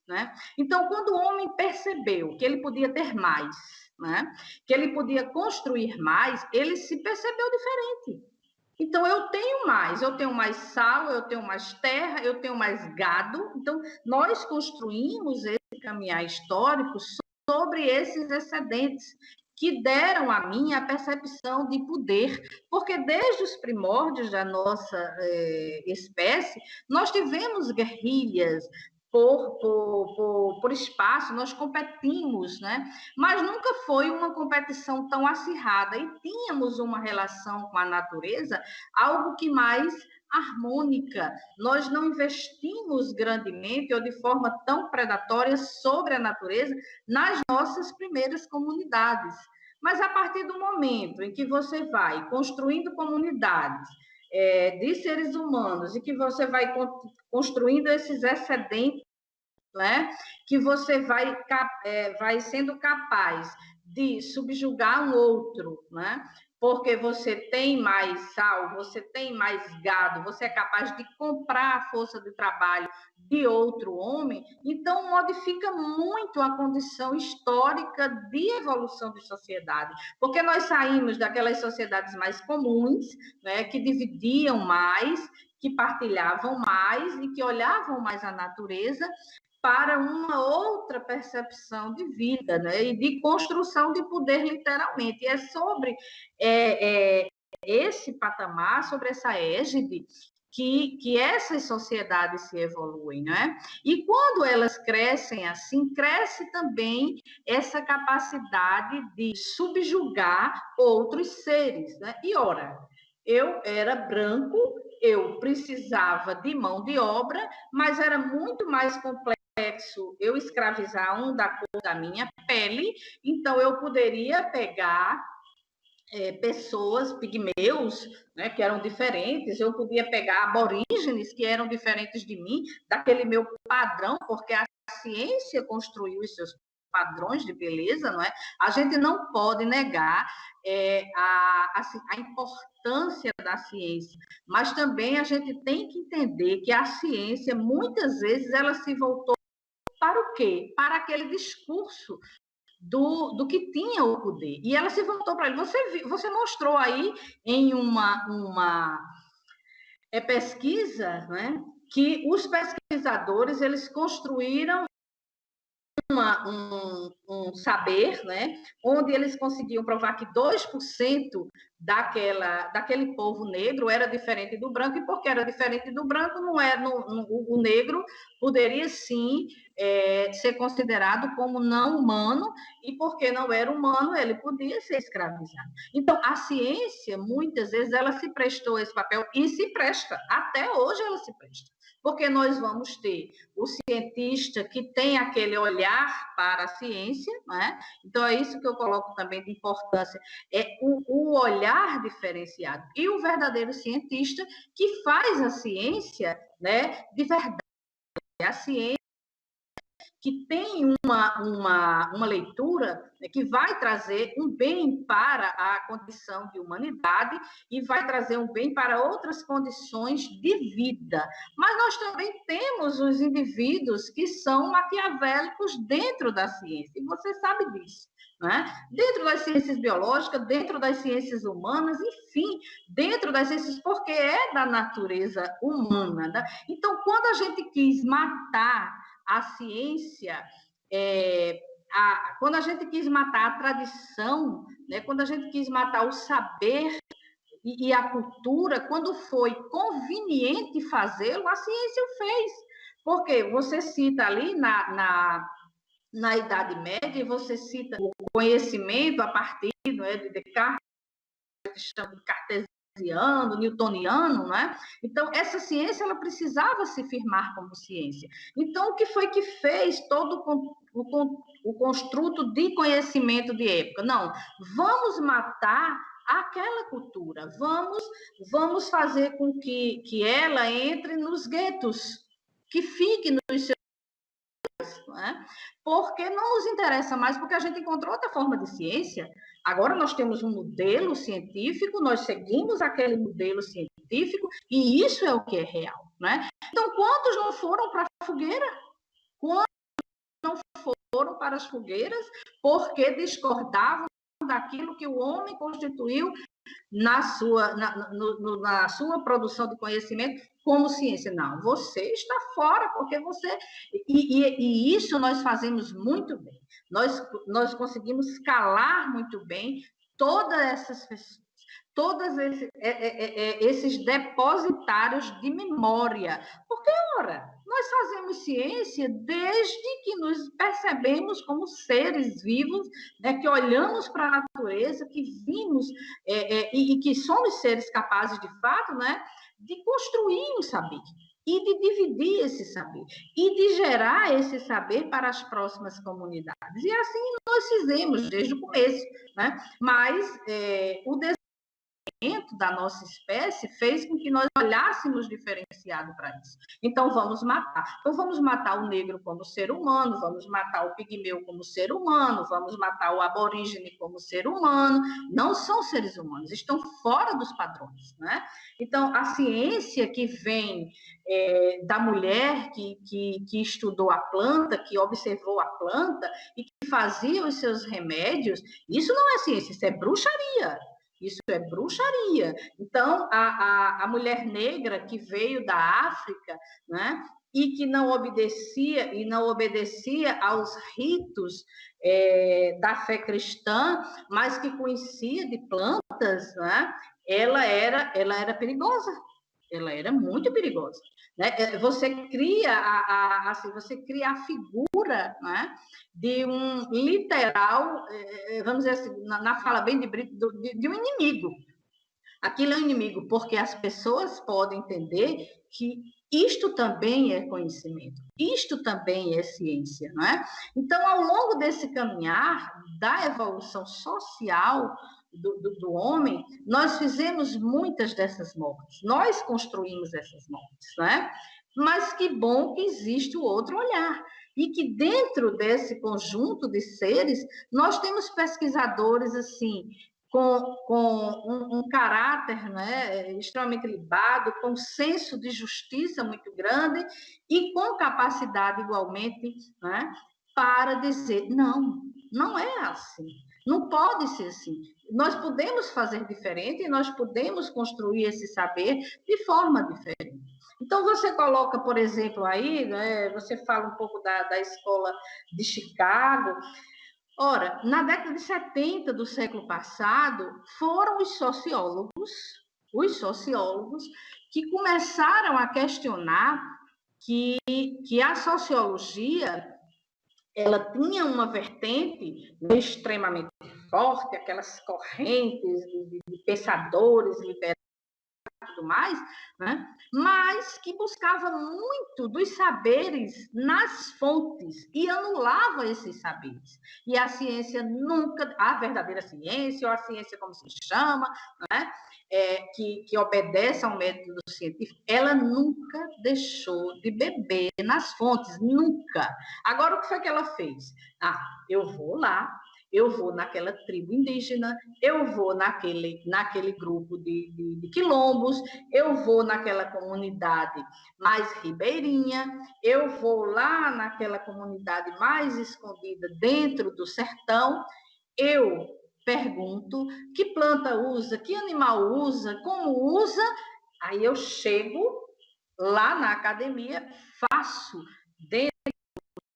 [SPEAKER 3] né? Então, quando o homem percebeu que ele podia ter mais, né? Que ele podia construir mais, ele se percebeu diferente. Então, eu tenho mais sal, eu tenho mais terra, eu tenho mais gado. Então, nós construímos esse caminhar histórico sobre esses excedentes que deram a mim a percepção de poder, porque desde os primórdios da nossa espécie, nós tivemos guerrilhas por espaço, nós competimos, né? Mas nunca foi uma competição tão acirrada e tínhamos uma relação com a natureza, algo que mais harmônica. Nós não investimos grandemente ou de forma tão predatória sobre a natureza nas nossas primeiras comunidades. Mas a partir do momento em que você vai construindo comunidades de seres humanos e que você vai construindo esses excedentes, né, que você vai sendo capaz de subjugar um outro, né, porque você tem mais sal, você tem mais gado, você é capaz de comprar a força de trabalho de outro homem, então modifica muito a condição histórica de evolução de sociedade, porque nós saímos daquelas sociedades mais comuns, né, que dividiam mais, que partilhavam mais e que olhavam mais a natureza, para uma outra percepção de vida, né? E de construção de poder, literalmente. E é sobre esse patamar, sobre essa égide, que essas sociedades se evoluem, né? E quando elas crescem assim, cresce também essa capacidade de subjugar outros seres, né? E ora, eu era branco, eu precisava de mão de obra, mas era muito mais complexo eu escravizar um da cor da minha pele, então eu poderia pegar pessoas, pigmeus, né, que eram diferentes, eu podia pegar aborígenes que eram diferentes de mim, daquele meu padrão, porque a ciência construiu os seus padrões de beleza, não é? A gente não pode negar a importância da ciência, mas também a gente tem que entender que a ciência, muitas vezes, ela se voltou para o quê? Para aquele discurso do que tinha o poder. E ela se voltou para ele. Você mostrou aí em uma pesquisa, né, que os pesquisadores eles construíram um saber, né, onde eles conseguiam provar que 2% daquele povo negro era diferente do branco, e porque era diferente do branco, não é, o negro poderia sim ser considerado como não humano, e porque não era humano, ele podia ser escravizado. Então, a ciência, muitas vezes, ela se prestou a esse papel, e se presta, até hoje ela se presta. Porque nós vamos ter o cientista que tem aquele olhar para a ciência, né? Então é isso que eu coloco também de importância, é o olhar diferenciado. E o verdadeiro cientista que faz a ciência, né, de verdade, a ciência que tem uma leitura, né, que vai trazer um bem para a condição de humanidade e vai trazer um bem para outras condições de vida. Mas nós também temos os indivíduos que são maquiavélicos dentro da ciência, e você sabe disso. Né? Dentro das ciências biológicas, dentro das ciências humanas, enfim, dentro das ciências, porque é da natureza humana. Né? Então, quando a gente quis matar a ciência, quando a gente quis matar a tradição, né, quando a gente quis matar o saber e a cultura, quando foi conveniente fazê-lo, a ciência o fez. Porque você cita ali na Idade Média, você cita o conhecimento a partir, não é, de Descartes, cartesiano, newtoniano, né? Então, essa ciência, ela precisava se firmar como ciência. Então, o que foi que fez todo o construto de conhecimento de época? Não, vamos matar aquela cultura, vamos fazer com que ela entre nos guetos, que fique nos seus, né? Porque não nos interessa mais, porque a gente encontrou outra forma de ciência. Agora nós temos um modelo científico, nós seguimos aquele modelo científico, e isso é o que é real, né? Então, quantos não foram para a fogueira? Quantos não foram para as fogueiras porque discordavam daquilo que o homem constituiu na sua produção de conhecimento como ciência? Não, você está fora, porque você... E isso nós fazemos muito bem. Nós conseguimos calar muito bem todas essas pessoas, todos esses depositários de memória. Porque, ora, nós fazemos ciência desde que nos percebemos como seres vivos, né, que olhamos para a natureza, que vimos e que somos seres capazes, de fato, né, de construir um saber e de dividir esse saber e de gerar esse saber para as próximas comunidades. E assim nós fizemos desde o começo, né? Mas o da nossa espécie fez com que nós olhássemos diferenciado para isso. Então, vamos matar. Então, vamos matar o negro como ser humano, vamos matar o pigmeu como ser humano, vamos matar o aborígene como ser humano. Não são seres humanos, estão fora dos padrões, né? Então, a ciência que vem da mulher que estudou a planta, que observou a planta e que fazia os seus remédios, isso não é ciência, isso é bruxaria. Isso é bruxaria. Então, a mulher negra que veio da África, né, e que não obedecia aos ritos da fé cristã, mas que conhecia de plantas, né, ela era perigosa. Ela era muito perigosa, né? Você cria você cria a figura, né, de um literal, vamos dizer assim, na fala bem de Brito, de um inimigo. Aquilo é um inimigo, porque as pessoas podem entender que isto também é conhecimento, isto também é ciência, não é? Então, ao longo desse caminhar da evolução social do homem, nós fizemos muitas dessas mortes, nós construímos essas mortes, não é? Mas que bom que existe o outro olhar, e que dentro desse conjunto de seres, nós temos pesquisadores, assim, com um caráter, né, extremamente libado, com um senso de justiça muito grande e com capacidade igualmente, né, para dizer, não é assim, não pode ser assim. Nós podemos fazer diferente e nós podemos construir esse saber de forma diferente. Então, você coloca, por exemplo, aí, né, você fala um pouco da escola de Chicago. Ora, na década de 70 do século passado, foram os sociólogos que começaram a questionar que a sociologia ela tinha uma vertente extremamente forte, aquelas correntes de pensadores literários e tudo mais, né? Mas que buscava muito dos saberes nas fontes e anulava esses saberes. E a ciência nunca, a verdadeira ciência, ou a ciência como se chama, né? Que obedece ao método científico, ela nunca deixou de beber nas fontes, nunca. Agora, o que foi que ela fez? Eu vou lá, eu vou naquela tribo indígena, eu vou naquele grupo de quilombos, eu vou naquela comunidade mais ribeirinha, eu vou lá naquela comunidade mais escondida dentro do sertão, eu pergunto que planta usa, que animal usa, como usa, aí eu chego lá na academia, faço dentro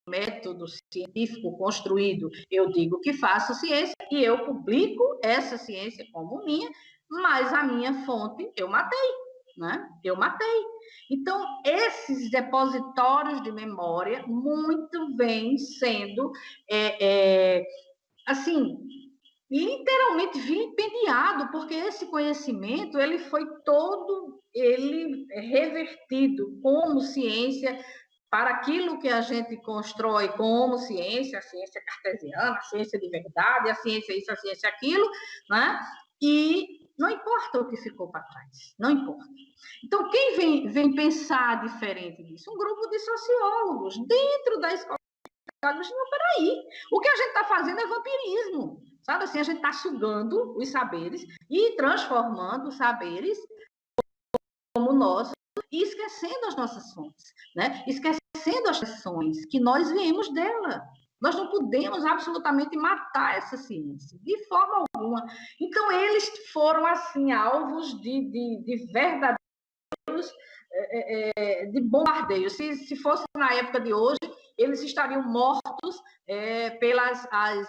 [SPEAKER 3] método científico construído, eu digo que faço ciência e eu publico essa ciência como minha, mas a minha fonte eu matei, né? Eu matei. Então, esses depositórios de memória muito vêm sendo, assim, literalmente vilipendiado, porque esse conhecimento ele foi todo revertido como ciência para aquilo que a gente constrói como ciência, a ciência cartesiana, a ciência de verdade, a ciência isso, a ciência aquilo, né? E não importa o que ficou para trás, não importa. Então, quem vem pensar diferente disso? Um grupo de sociólogos dentro da escola. Não, peraí, o que a gente está fazendo é vampirismo, sabe assim, a gente está sugando os saberes e transformando os saberes como nossos e esquecendo as nossas fontes, né? Esquecendo as lições que nós viemos dela. Nós não podemos absolutamente matar essa ciência, de forma alguma. Então, eles foram, assim, alvos de verdadeiros de bombardeio. Se fosse na época de hoje, eles estariam mortos pelas as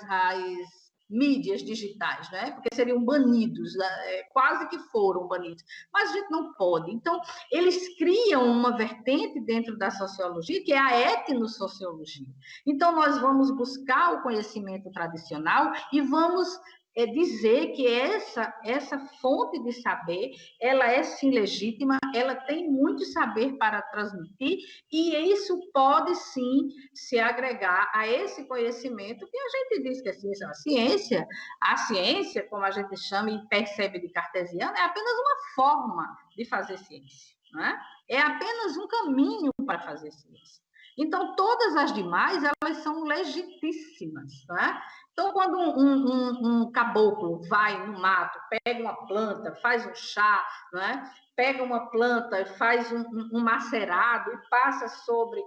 [SPEAKER 3] mídias digitais, né? Porque seriam banidos, quase que foram banidos. Mas a gente não pode. Então, eles criam uma vertente dentro da sociologia, que é a etnossociologia. Então, nós vamos buscar o conhecimento tradicional e vamos dizer que essa fonte de saber, ela é sim legítima, ela tem muito saber para transmitir, e isso pode sim se agregar a esse conhecimento que a gente diz que é ciência. A ciência, como a gente chama e percebe de cartesiana, é apenas uma forma de fazer ciência, né? É apenas um caminho para fazer ciência. Então, todas as demais, elas são legitíssimas, né? Então, quando um caboclo vai no mato, pega uma planta, faz um chá, né? Pega uma planta e faz um macerado e passa sobre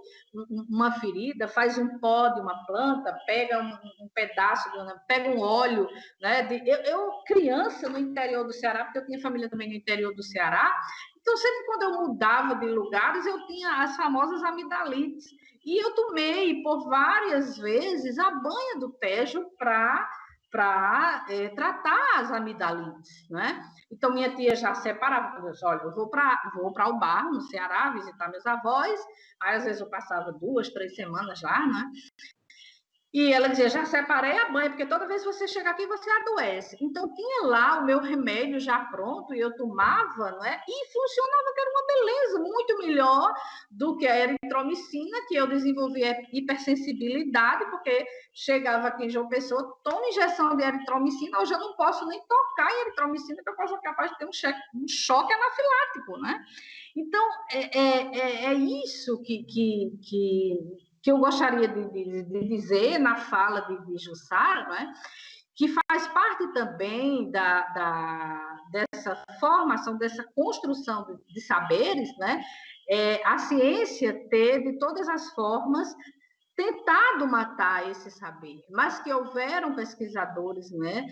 [SPEAKER 3] uma ferida, faz um pó de uma planta, pega um pedaço, pega um óleo, né? Eu, criança, no interior do Ceará, porque eu tinha família também no interior do Ceará, então, sempre quando eu mudava de lugares, eu tinha as famosas amidalites. E eu tomei, por várias vezes, a banha do Tejo para tratar as amidalites, né? Então, minha tia já separava, olha, eu vou para o bar, no Ceará, visitar meus avós, aí às vezes eu passava 2, 3 semanas lá, né? E ela dizia, já separei a banha, porque toda vez que você chega aqui, você adoece. Então, tinha lá o meu remédio já pronto, e eu tomava, né? E funcionava, que era uma beleza, muito melhor do que a eritromicina, que eu desenvolvi hipersensibilidade, porque chegava aqui em João Pessoa, toma injeção de eritromicina, hoje eu não posso nem tocar em eritromicina, porque eu posso ser capaz de ter um choque anafilático, né? Então, é isso que eu gostaria de dizer na fala de Jussara, né? Que faz parte também dessa formação, dessa construção de saberes, né? A ciência teve todas as formas tentado matar esse saber, mas que houveram pesquisadores, né,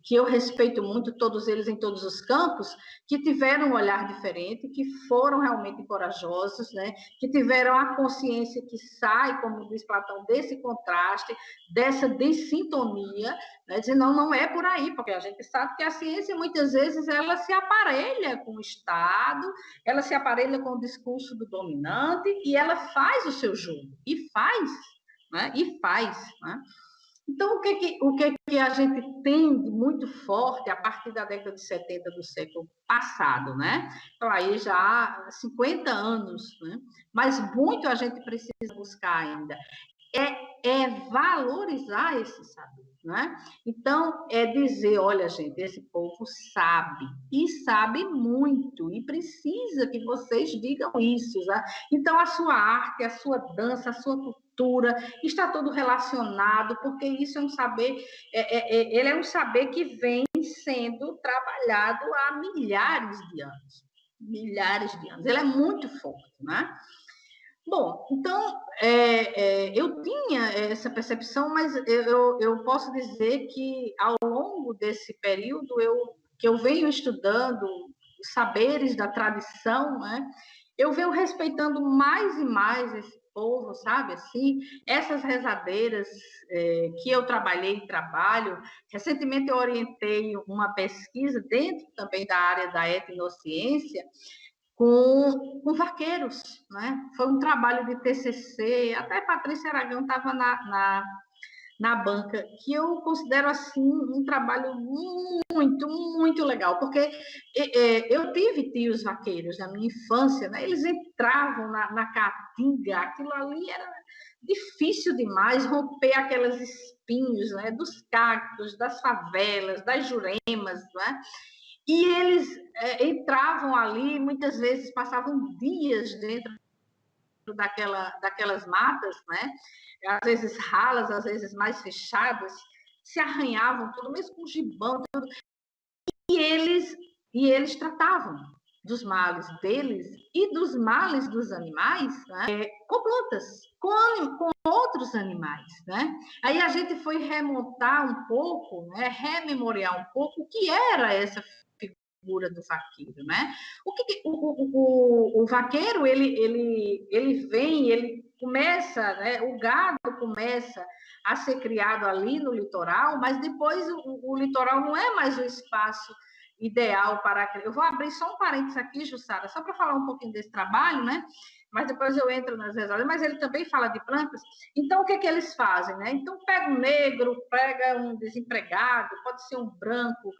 [SPEAKER 3] que eu respeito muito, todos eles em todos os campos, que tiveram um olhar diferente, que foram realmente corajosos, né, que tiveram a consciência que sai, como diz Platão, desse contraste, dessa dissintonia, né, dizer, não é por aí, porque a gente sabe que a ciência, muitas vezes, ela se aparelha com o Estado, ela se aparelha com o discurso do dominante, e ela faz o seu jogo, e faz, né? E faz, né? Então, o que a gente tem de muito forte a partir da década de 70 do século passado, né? Então, aí já há 50 anos, né? Mas muito a gente precisa buscar ainda. É valorizar esse saber, né? Então, é dizer, olha, gente, esse povo sabe, e sabe muito, e precisa que vocês digam isso, né? Então, a sua arte, a sua dança, a sua cultura, está tudo relacionado, porque isso é um saber, ele é um saber que vem sendo trabalhado há milhares de anos. Milhares de anos. Ele é muito forte, né? Bom, então, eu tinha essa percepção, mas eu posso dizer que, ao longo desse período, que eu venho estudando os saberes da tradição, né, eu venho respeitando mais e mais esse povo, sabe, assim, essas rezadeiras que eu trabalhei e trabalho. Recentemente eu orientei uma pesquisa dentro também da área da etnociência, com vaqueiros, né? Foi um trabalho de TCC, até Patrícia Aragão estava na banca, que eu considero, assim, um trabalho muito, muito legal, porque eu tive tios vaqueiros na minha infância, né? Eles entravam na caatinga, aquilo ali era difícil demais, romper aqueles espinhos, né? Dos cactos, das favelas, das juremas, né? E eles entravam ali, muitas vezes passavam dias dentro daquelas matas, né? Às vezes ralas, às vezes mais fechadas, se arranhavam, tudo, mesmo com gibão, tudo. E eles tratavam dos males deles e dos males dos animais, né? Com plantas, com outros animais, né? Aí a gente foi remontar um pouco, né? Rememoriar um pouco o que era essa figura do vaqueiro, né? O vaqueiro, ele vem, ele começa, né? O gado começa a ser criado ali no litoral, mas depois o litoral não é mais o espaço ideal para... Eu vou abrir só um parênteses aqui, Jussara, só para falar um pouquinho desse trabalho, né? mas depois eu entro nas exóticas, mas ele também fala de plantas. Então, o que eles fazem, né? Então, pega um negro, pega um desempregado, pode ser um branco,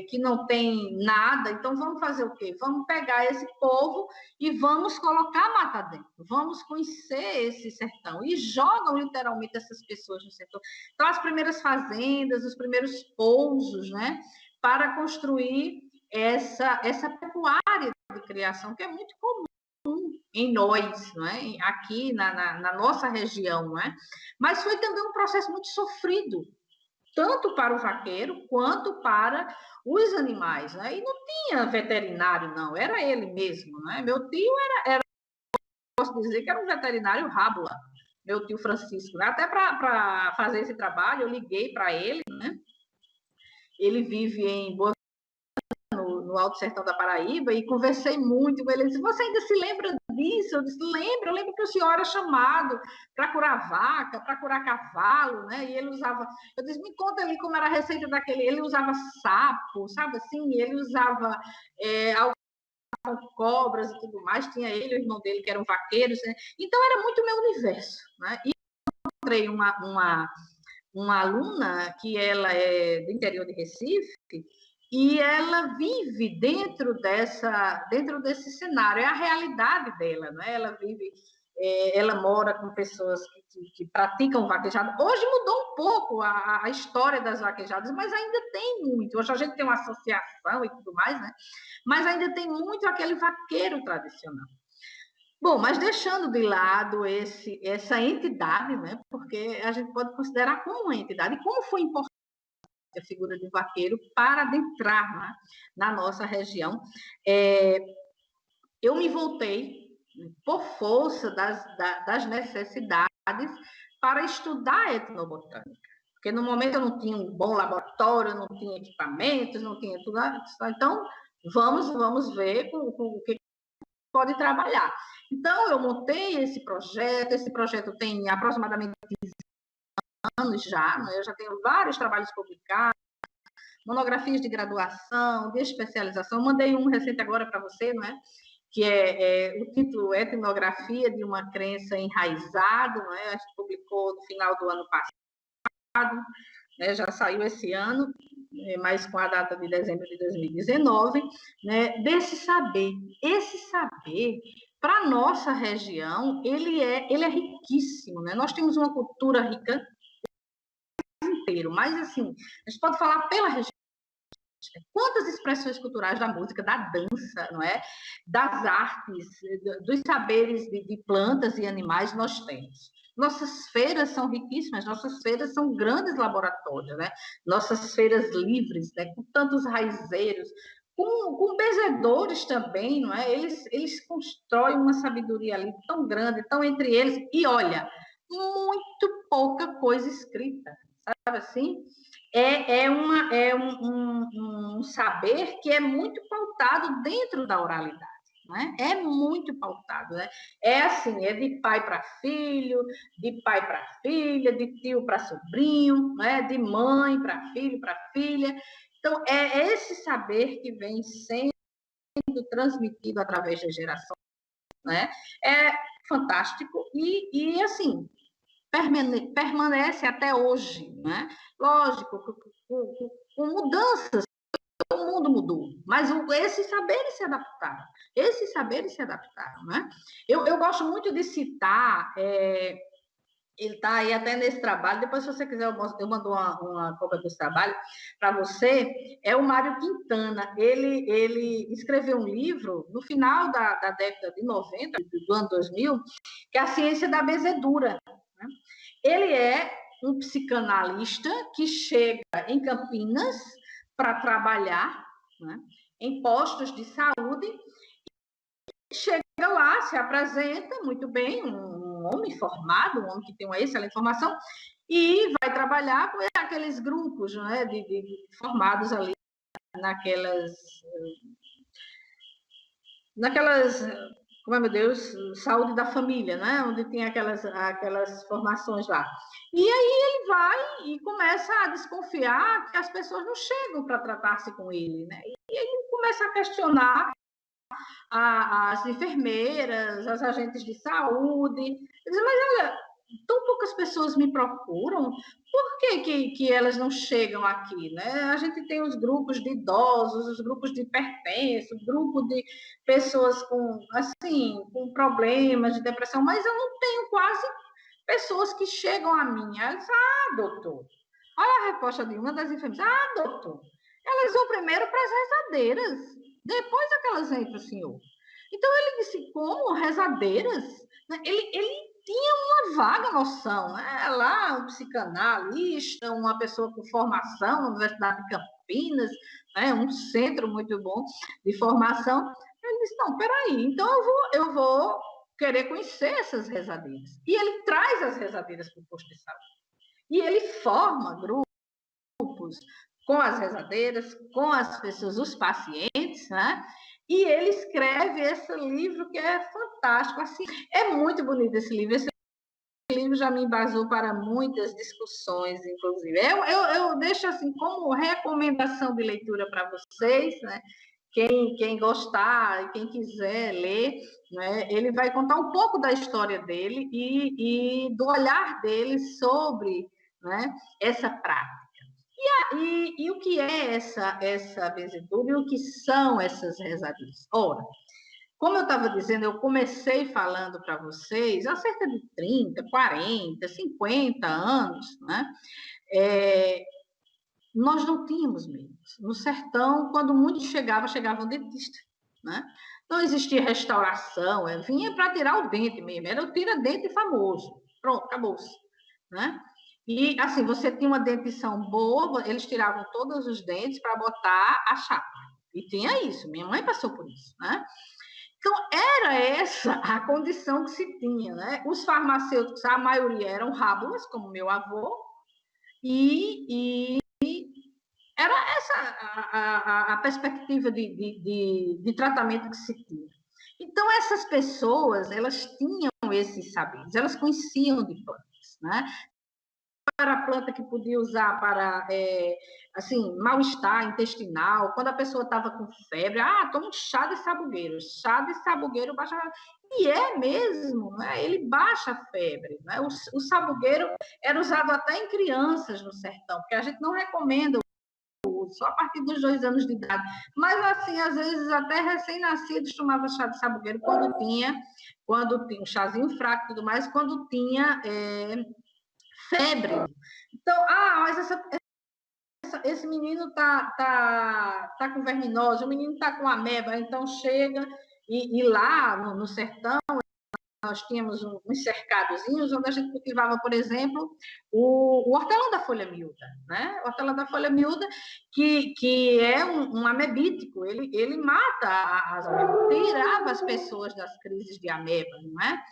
[SPEAKER 3] que não tem nada, então vamos fazer o quê? Vamos pegar esse povo e vamos colocar mata dentro, vamos conhecer esse sertão, e jogam literalmente essas pessoas no sertão. Então, as primeiras fazendas, os primeiros pousos, né, para construir essa pecuária de criação, que é muito comum em nós, não é? Aqui na nossa região, não é? Mas foi também um processo muito sofrido, tanto para o vaqueiro quanto para os animais, né? E não tinha veterinário, não, era ele mesmo, né? Meu tio posso dizer que era um veterinário rábula, meu tio Francisco, né? Até para fazer esse trabalho, eu liguei para ele, né? Ele vive em Boa no Alto Sertão da Paraíba, e conversei muito com ele. Ele disse: você ainda se lembra disso? Eu disse: lembro, eu lembro que o senhor era chamado para curar vaca, para curar cavalo, né? E ele usava. Eu disse: me conta ali como era a receita daquele. Ele usava sapo, sabe assim? Ele usava cobras e tudo mais. Tinha ele e o irmão dele, que eram vaqueiros, né? Então era muito o meu universo, né? E encontrei uma aluna que ela é do interior de Recife, e ela vive dentro desse cenário, é a realidade dela, né? Ela vive, ela mora com pessoas que praticam vaquejada. Hoje mudou um pouco a história das vaquejadas, mas ainda tem muito. Hoje a gente tem uma associação e tudo mais, né? Mas ainda tem muito aquele vaqueiro tradicional. Bom, mas deixando de lado essa entidade, né? Porque a gente pode considerar como uma entidade, e como foi importante a figura do vaqueiro para adentrar, né, na nossa região. Eu me voltei, por força das necessidades, para estudar etnobotânica, porque no momento eu não tinha um bom laboratório, não tinha equipamentos, não tinha tudo. Então, vamos ver com o que pode trabalhar. Então, eu montei esse projeto tem aproximadamente 10 anos já, né? Eu já tenho vários trabalhos publicados, monografias de graduação, de especialização. Mandei um recente agora para você, não é? Que é o título Etnografia de uma Crença Enraizada, não é? A gente publicou no final do ano passado, né? Já saiu esse ano, mas com a data de dezembro de 2019, né? Desse saber. Esse saber, para a nossa região, ele é riquíssimo, né? Nós temos uma cultura rica inteiro, mas assim, a gente pode falar pela região. Quantas expressões culturais da música, da dança, não é? Das artes, dos saberes de plantas e animais nós temos. Nossas feiras são riquíssimas, nossas feiras são grandes laboratórios, né? Nossas feiras livres, né? Com tantos raizeiros, com benzedores também, não é? Eles constroem uma sabedoria ali tão grande, tão entre eles, e olha, muito pouca coisa escrita, sabe assim? É um saber que é muito pautado dentro da oralidade, né? É muito pautado, né? É assim, é de pai para filho, de pai para filha, de tio para sobrinho, né? De mãe para filho, para filha. Então, é esse saber que vem sendo transmitido através das gerações, né? É fantástico e assim, permanece até hoje, né? Lógico, com mudanças, o mundo mudou, mas esses saberes se adaptaram, né? Eu gosto muito de citar, ele está aí até nesse trabalho, depois se você quiser eu mando uma cópia desse trabalho para você, é o Mário Quintana. Ele escreveu um livro no final da década de 90, do ano 2000, que é A Ciência da Benzedura, né? Ele é um psicanalista que chega em Campinas para trabalhar, né, em postos de saúde, chega lá, se apresenta muito bem, um homem formado, um homem que tem uma excelente formação, e vai trabalhar com aqueles grupos, né, de formados ali naquelas, como é, meu Deus, saúde da família, né? Onde tem aquelas formações lá. E aí ele vai e começa a desconfiar que as pessoas não chegam para tratar-se com ele, né? E aí ele começa a questionar as enfermeiras, as agentes de saúde. Eu disse, mas olha, tão poucas pessoas me procuram, por que elas não chegam aqui, né? A gente tem os grupos de idosos, os grupos de hipertensos, grupo de pessoas com, assim, com problemas de depressão, mas eu não tenho quase pessoas que chegam a mim. Ela diz, doutor, olha a resposta de uma das enfermeiras, doutor, elas vão primeiro para as rezadeiras, depois é que elas vêm para o senhor. Então, ele disse, como rezadeiras? Ele tinha uma vaga noção, né? Lá, um psicanalista, uma pessoa com formação na Universidade de Campinas, né? Um centro muito bom de formação. Ele disse, não, peraí, então eu vou querer conhecer essas rezadeiras. E ele traz as rezadeiras para o posto de saúde. E ele forma grupos com as rezadeiras, com as pessoas, os pacientes, né? E ele escreve esse livro que é fantástico. Assim, é muito bonito esse livro. Esse livro já me embasou para muitas discussões, inclusive. Eu deixo assim como recomendação de leitura para vocês, né? Quem gostar e quem quiser ler, né, ele vai contar um pouco da história dele e do olhar dele sobre, né, essa prática. E o que é essa benzedoura e o que são essas rezadias? Ora, como eu estava dizendo, eu comecei falando para vocês há cerca de 30, 40, 50 anos, né? Nós não tínhamos médicos. No sertão, quando muitos chegavam dentista, né? Não existia restauração, vinha para tirar o dente mesmo, era o tira-dente famoso. Pronto, acabou-se, né? E, assim, você tinha uma dentição boa, eles tiravam todos os dentes para botar a chapa. E tinha isso, minha mãe passou por isso, né? Então, era essa a condição que se tinha, né? Os farmacêuticos, a maioria eram rábulas, como meu avô, e era essa a perspectiva de tratamento que se tinha. Então, essas pessoas, elas tinham esses saberes, elas conheciam de plantas, né? Era a planta que podia usar para, assim, mal-estar intestinal, quando a pessoa estava com febre, toma um chá de sabugueiro baixa, e é mesmo, né? Ele baixa a febre, né? O sabugueiro era usado até em crianças no sertão, porque a gente não recomenda só a partir dos 2 anos de idade. Mas, assim, às vezes, até recém-nascidos tomava chá de sabugueiro quando tinha um chazinho fraco e tudo mais, quando tinha febre. Então, mas esse menino tá com verminose, o menino tá com ameba, então chega, e lá no sertão, nós tínhamos uns cercadozinhos onde a gente cultivava, por exemplo, o hortelã da folha miúda, né? O hortelã da folha miúda, que é um amebítico, ele mata as amebas, tirava as pessoas das crises de ameba, não é?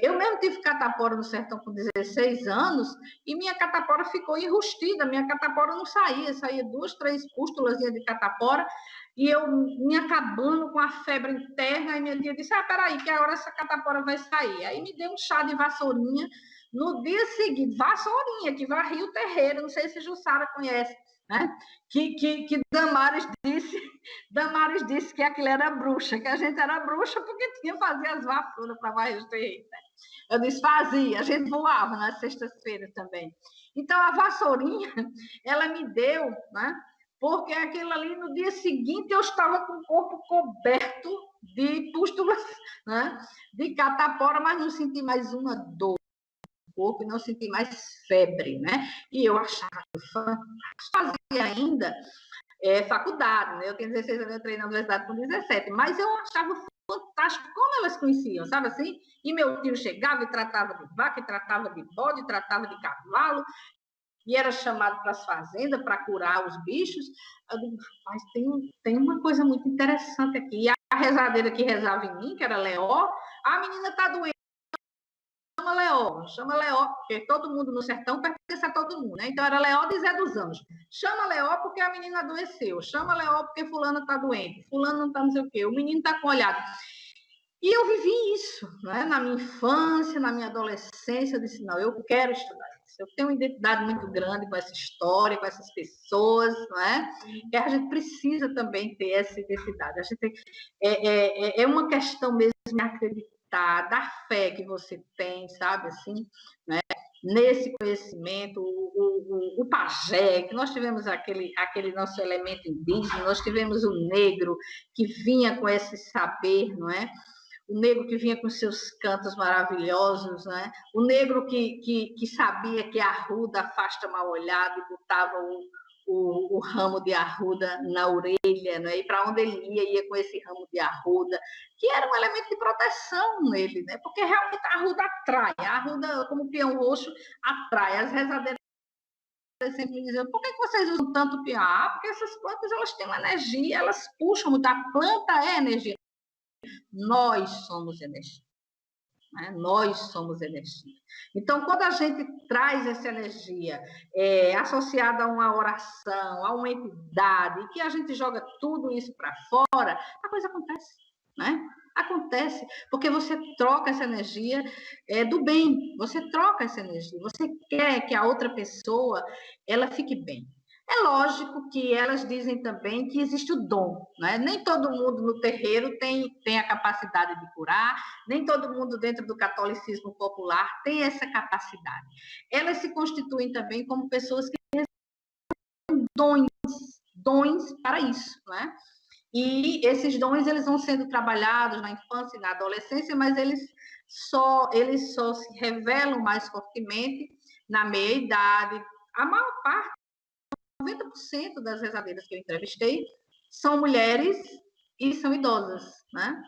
[SPEAKER 3] Eu mesmo tive catapora no sertão com 16 anos e minha catapora ficou enrustida, minha catapora não saía 2, 3 pústulas de catapora e eu me acabando com a febre interna, e minha tia disse, peraí, que agora essa catapora vai sair. Aí me deu um chá de vassourinha, no dia seguinte, vassourinha, que varria o terreiro, não sei se Jussara conhece, né? Que Damares disse que aquilo era bruxa, que a gente era bruxa porque tinha que fazer as vassouras para varrer os terreiros. Né? Eu disse, fazia, a gente voava nas sextas-feiras também. Então, a vassourinha, ela me deu, né? Porque aquilo ali, no dia seguinte, eu estava com o corpo coberto de pústulas, né? De catapora, mas não senti mais uma dor no corpo e não senti mais febre, né? E eu achava fantástico. Fazia ainda faculdade, né? Eu tenho 16 anos, eu entrei na universidade com 17, mas eu achava fantástico como elas conheciam, sabe assim? E meu tio chegava e tratava de vaca, e tratava de bode, e tratava de cavalo, e era chamado para as fazendas para curar os bichos. Eu digo, mas tem uma coisa muito interessante aqui. E a rezadeira que rezava em mim, que era Leó, a menina está doente, chama Leó, porque todo mundo no sertão pertence a todo mundo, né? Então era Leó de Zé dos Anjos. Chama Leó porque a menina adoeceu, chama Leó porque fulano está doente, fulano não está não sei o quê, o menino está com olhado. E eu vivi isso, né? Na minha infância, na minha adolescência, eu disse, não, eu quero estudar isso. Eu tenho uma identidade muito grande com essa história, com essas pessoas, não é? E a gente precisa também ter essa identidade. A gente é uma questão mesmo de acreditar, da fé que você tem, sabe, assim, né? Nesse conhecimento, o pajé, que nós tivemos aquele nosso elemento indígena, nós tivemos o negro que vinha com esse saber, não é? O negro que vinha com seus cantos maravilhosos, né? O negro que sabia que a arruda afasta mal olhado e botava o ramo de arruda na orelha, né? E para onde ele ia com esse ramo de arruda, que era um elemento de proteção nele, né? Porque realmente a arruda atrai, a arruda, como o peão roxo, atrai. As rezadeiras sempre me diziam, por que vocês usam tanto peão? Ah, porque essas plantas elas têm uma energia, elas puxam muito, a planta é energia. Nós somos energia. Né? Nós somos energia. Então, quando a gente traz essa energia associada a uma oração, a uma entidade, que a gente joga tudo isso para fora, a coisa acontece. Né? Acontece, porque você troca essa energia do bem, você troca essa energia, você quer que a outra pessoa ela fique bem. É lógico que elas dizem também que existe o dom, né? Nem todo mundo no terreiro tem a capacidade de curar, nem todo mundo dentro do catolicismo popular tem essa capacidade. Elas se constituem também como pessoas que têm dons para isso, né? E esses dons eles vão sendo trabalhados na infância e na adolescência, mas eles só se revelam mais fortemente na meia-idade. A maior parte, 90% das rezadeiras que eu entrevistei são mulheres e são idosas, né?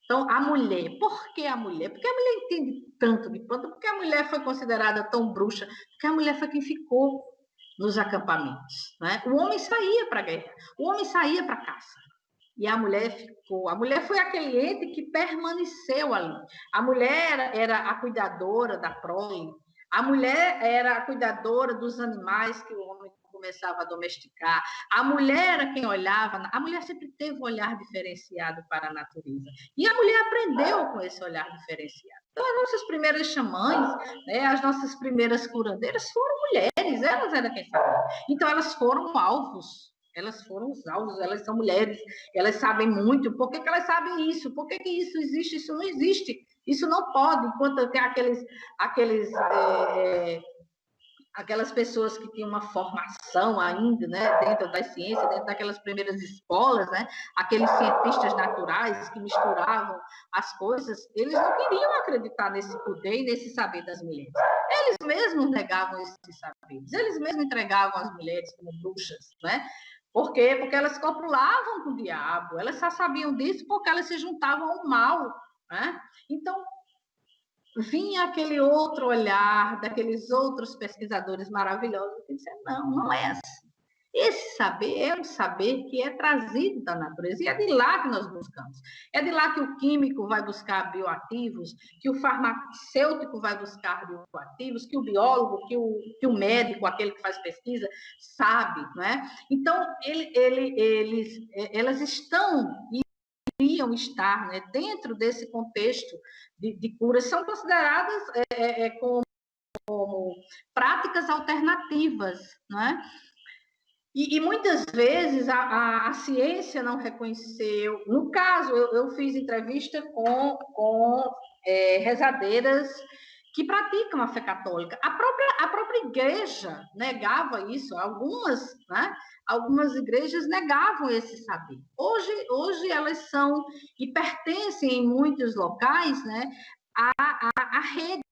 [SPEAKER 3] Então, a mulher, por que a mulher? Porque a mulher entende tanto de planta, porque a mulher foi considerada tão bruxa, porque a mulher foi quem ficou nos acampamentos, né? O homem saía para a guerra, o homem saía para a caça, e a mulher ficou. A mulher foi aquele ente que permaneceu ali. A mulher era a cuidadora da prole, a mulher era a cuidadora dos animais que o homem começava a domesticar. A mulher era quem olhava, a mulher sempre teve um olhar diferenciado para a natureza. E a mulher aprendeu com esse olhar diferenciado. Então, as nossas primeiras xamãs, né, as nossas primeiras curandeiras foram mulheres, elas eram quem sabiam. Então, elas foram alvos. Elas foram os alvos, elas são mulheres, elas sabem muito. Por que elas sabem isso? Por que isso existe? Isso não existe. Isso não pode, enquanto tem aquelas pessoas que tinham uma formação ainda, né, dentro das ciências, dentro daquelas primeiras escolas, né, aqueles cientistas naturais que misturavam as coisas, eles não queriam acreditar nesse poder e nesse saber das mulheres. Eles mesmos negavam esses saberes, eles mesmos entregavam as mulheres como bruxas, né? Por quê? Porque elas copulavam com o diabo, elas só sabiam disso porque elas se juntavam ao mal, né? Então, vinha aquele outro olhar daqueles outros pesquisadores maravilhosos que disseram, não é assim. Esse saber é um saber que é trazido da natureza, e é de lá que nós buscamos. É de lá que o químico vai buscar bioativos, que o farmacêutico vai buscar bioativos, que o biólogo, que o médico, aquele que faz pesquisa, sabe, não é? Então, elas estão iriam estar, né, dentro desse contexto de cura, são consideradas como práticas alternativas, né? E muitas vezes a ciência não reconheceu. No caso, eu fiz entrevista com rezadeiras que praticam a fé católica. A própria igreja negava isso, algumas igrejas negavam esse saber. Hoje elas são e pertencem em muitos locais, né, à rede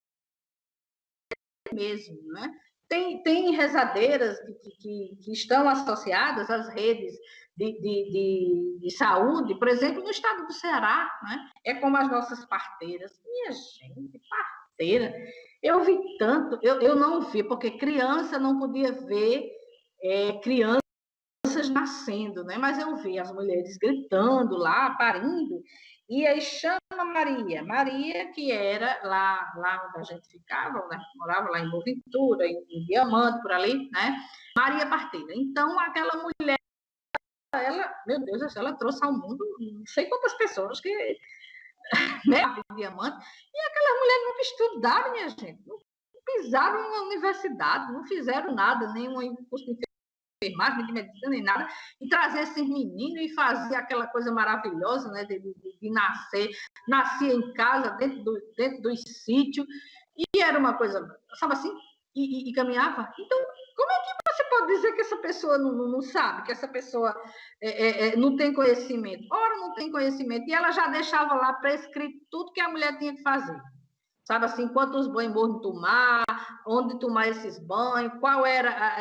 [SPEAKER 3] mesmo, né? Tem rezadeiras que estão associadas às redes de saúde, por exemplo, no estado do Ceará, né? É como as nossas parteiras. Minha gente, parteira. Eu vi tanto, eu não vi, porque criança não podia ver crianças nascendo, né? Mas eu vi as mulheres gritando lá, parindo, e aí chama Maria que era lá onde a gente ficava, né? Morava lá em Boaventura, em Diamante, por ali, né? Maria Parteira. Então, aquela mulher, meu Deus, ela trouxe ao mundo não sei quantas pessoas que, né, Diamante, e aquelas mulheres nunca estudaram, minha gente, pisaram na universidade, não fizeram nada, nenhum curso de enfermagem, nem de medicina, nem nada, e trazer esses meninos e fazer aquela coisa maravilhosa, né, de nascer, nascia em casa, dentro dos sítios, e era uma coisa, sabe assim, e caminhava. Então, como é que você pode dizer que essa pessoa não sabe, que essa pessoa não tem conhecimento? Ora, não tem conhecimento, e ela já deixava lá prescrito tudo que a mulher tinha que fazer. Sabe assim, quantos banhos morno tomar, onde tomar esses banhos, qual era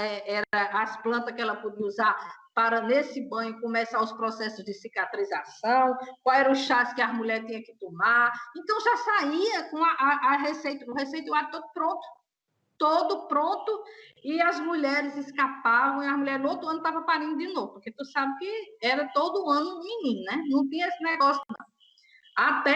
[SPEAKER 3] as plantas que ela podia usar para, nesse banho, começar os processos de cicatrização, qual eram os chás que as mulheres tinham que tomar. Então, já saía com a receita, o receituário todo pronto, e as mulheres escapavam, e as mulheres no outro ano estavam parindo de novo, porque tu sabe que era todo ano um menino, né? Não tinha esse negócio, não. Até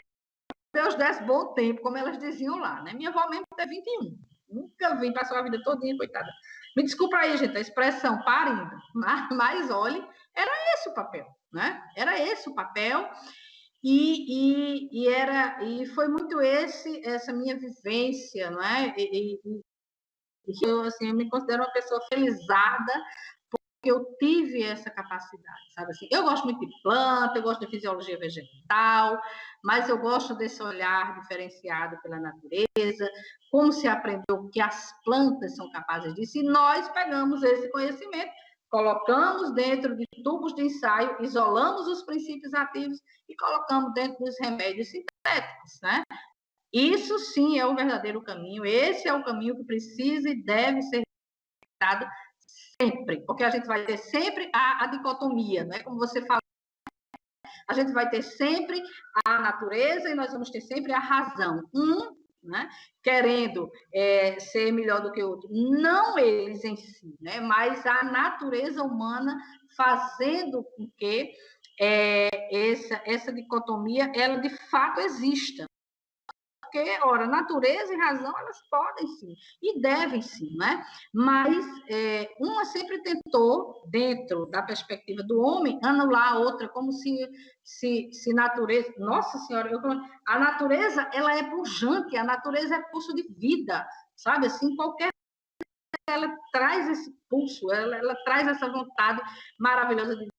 [SPEAKER 3] Deus desse bom tempo, como elas diziam lá, né? Minha avó mesmo teve 21. Nunca vi, passou a vida todinha, coitada. Me desculpa aí, gente, a expressão parindo, mas olhe, era esse o papel, né? Era esse o papel, e foi muito essa minha vivência, não é? Eu me considero uma pessoa felizada, porque eu tive essa capacidade, sabe assim? Eu gosto muito de planta, eu gosto de fisiologia vegetal, mas eu gosto desse olhar diferenciado pela natureza, como se aprendeu que as plantas são capazes disso, e nós pegamos esse conhecimento, colocamos dentro de tubos de ensaio, isolamos os princípios ativos e colocamos dentro dos remédios sintéticos, né? Isso sim é o verdadeiro caminho, esse é o caminho que precisa e deve ser respeitado sempre, porque a gente vai ter sempre a dicotomia, né? Como você fala, a gente vai ter sempre a natureza e nós vamos ter sempre a razão. Né, querendo ser melhor do que o outro, não eles em si, né, mas a natureza humana fazendo com que essa dicotomia, ela de fato exista. Porque, ora, natureza e razão, elas podem sim, e devem sim, né? Mas uma sempre tentou, dentro da perspectiva do homem, anular a outra, como se natureza... Nossa Senhora, a natureza, ela é pujante, a natureza é pulso de vida, sabe? Assim, qualquer... Ela traz esse pulso, ela traz essa vontade maravilhosa de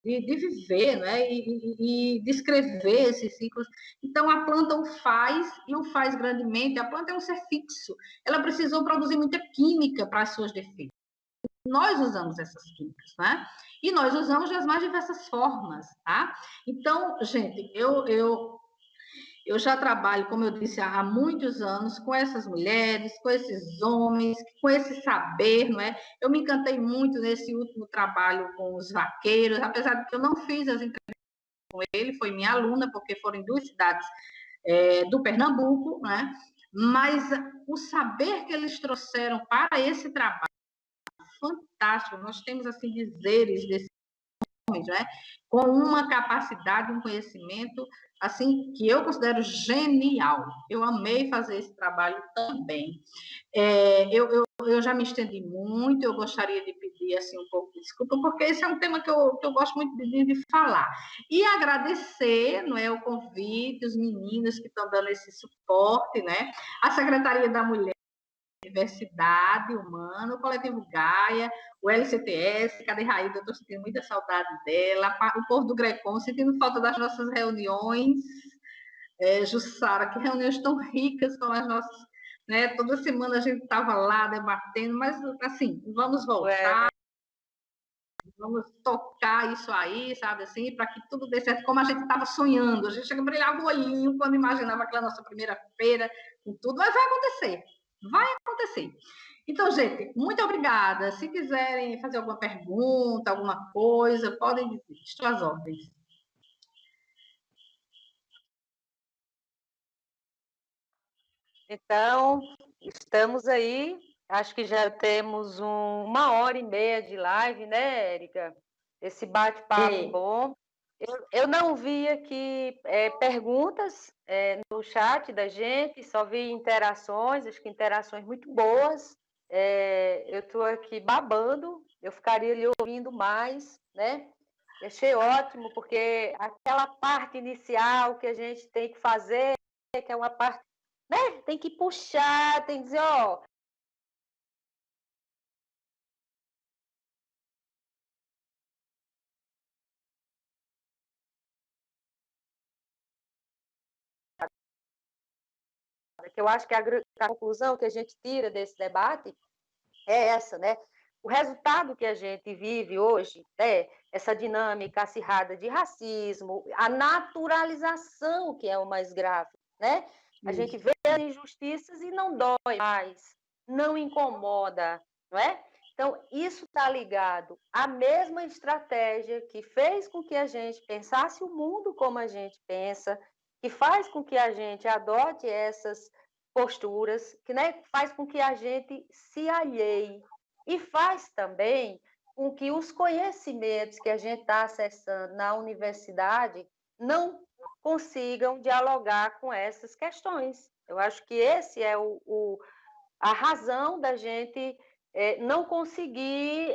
[SPEAKER 3] viver, né? E descrever esses ciclos. Então, a planta o faz, e o faz grandemente. A planta é um ser fixo. Ela precisou produzir muita química para as suas defesas. Nós usamos essas químicas, né? E nós usamos das mais diversas formas, tá? Então, gente, eu já trabalho, como eu disse, há muitos anos com essas mulheres, com esses homens, com esse saber, não é? Eu me encantei muito nesse último trabalho com os vaqueiros, apesar de que eu não fiz as entrevistas com ele, foi minha aluna, porque foram em 2 cidades do Pernambuco, né? Mas o saber que eles trouxeram para esse trabalho, fantástico. Nós temos, assim, dizeres desses homens, né? Com uma capacidade, um conhecimento, assim, que eu considero genial. Eu amei fazer esse trabalho também. Eu já me estendi muito, eu gostaria de pedir, assim, um pouco de desculpa, porque esse é um tema que eu gosto muito de falar. E agradecer, não é, o convite, os meninos que estão dando esse suporte, né? A Secretaria da Mulher, Diversidade Humana, o Coletivo Gaia, o LCTS, cadê Raída? Eu estou sentindo muita saudade dela, o povo do Grecon, sentindo falta das nossas reuniões. Jussara, que reuniões tão ricas como as nossas, né? Toda semana a gente estava lá debatendo, mas assim, vamos voltar, vamos tocar isso aí, sabe assim, para que tudo dê certo, como a gente estava sonhando. A gente chega a brilhar o olhinho quando imaginava aquela nossa primeira feira, com tudo, mas vai acontecer. Vai acontecer. Então, gente, muito obrigada. Se quiserem fazer alguma pergunta, alguma coisa, podem dizer. Estou às ordens.
[SPEAKER 4] Então, estamos aí. Acho que já temos 1h30 de live, né, Érica? Esse bate-papo bom. Eu não vi aqui perguntas no chat da gente, só vi interações, acho que interações muito boas. Eu estou aqui babando, eu ficaria lhe ouvindo mais, né? Eu achei ótimo, porque aquela parte inicial que a gente tem que fazer, que é uma parte né? Tem que puxar, tem que dizer, ó, que eu acho que a conclusão que a gente tira desse debate é essa, né? O resultado que a gente vive hoje, né, essa dinâmica acirrada de racismo, a naturalização, que é o mais grave, né? A gente vê as injustiças e não dói mais, não incomoda, não é? Então, isso está ligado à mesma estratégia que fez com que a gente pensasse o mundo como a gente pensa, que faz com que a gente adote essas posturas, que, né, faz com que a gente se alheie e faz também com que os conhecimentos que a gente está acessando na universidade não consigam dialogar com essas questões. Eu acho que esse é a razão da gente não conseguir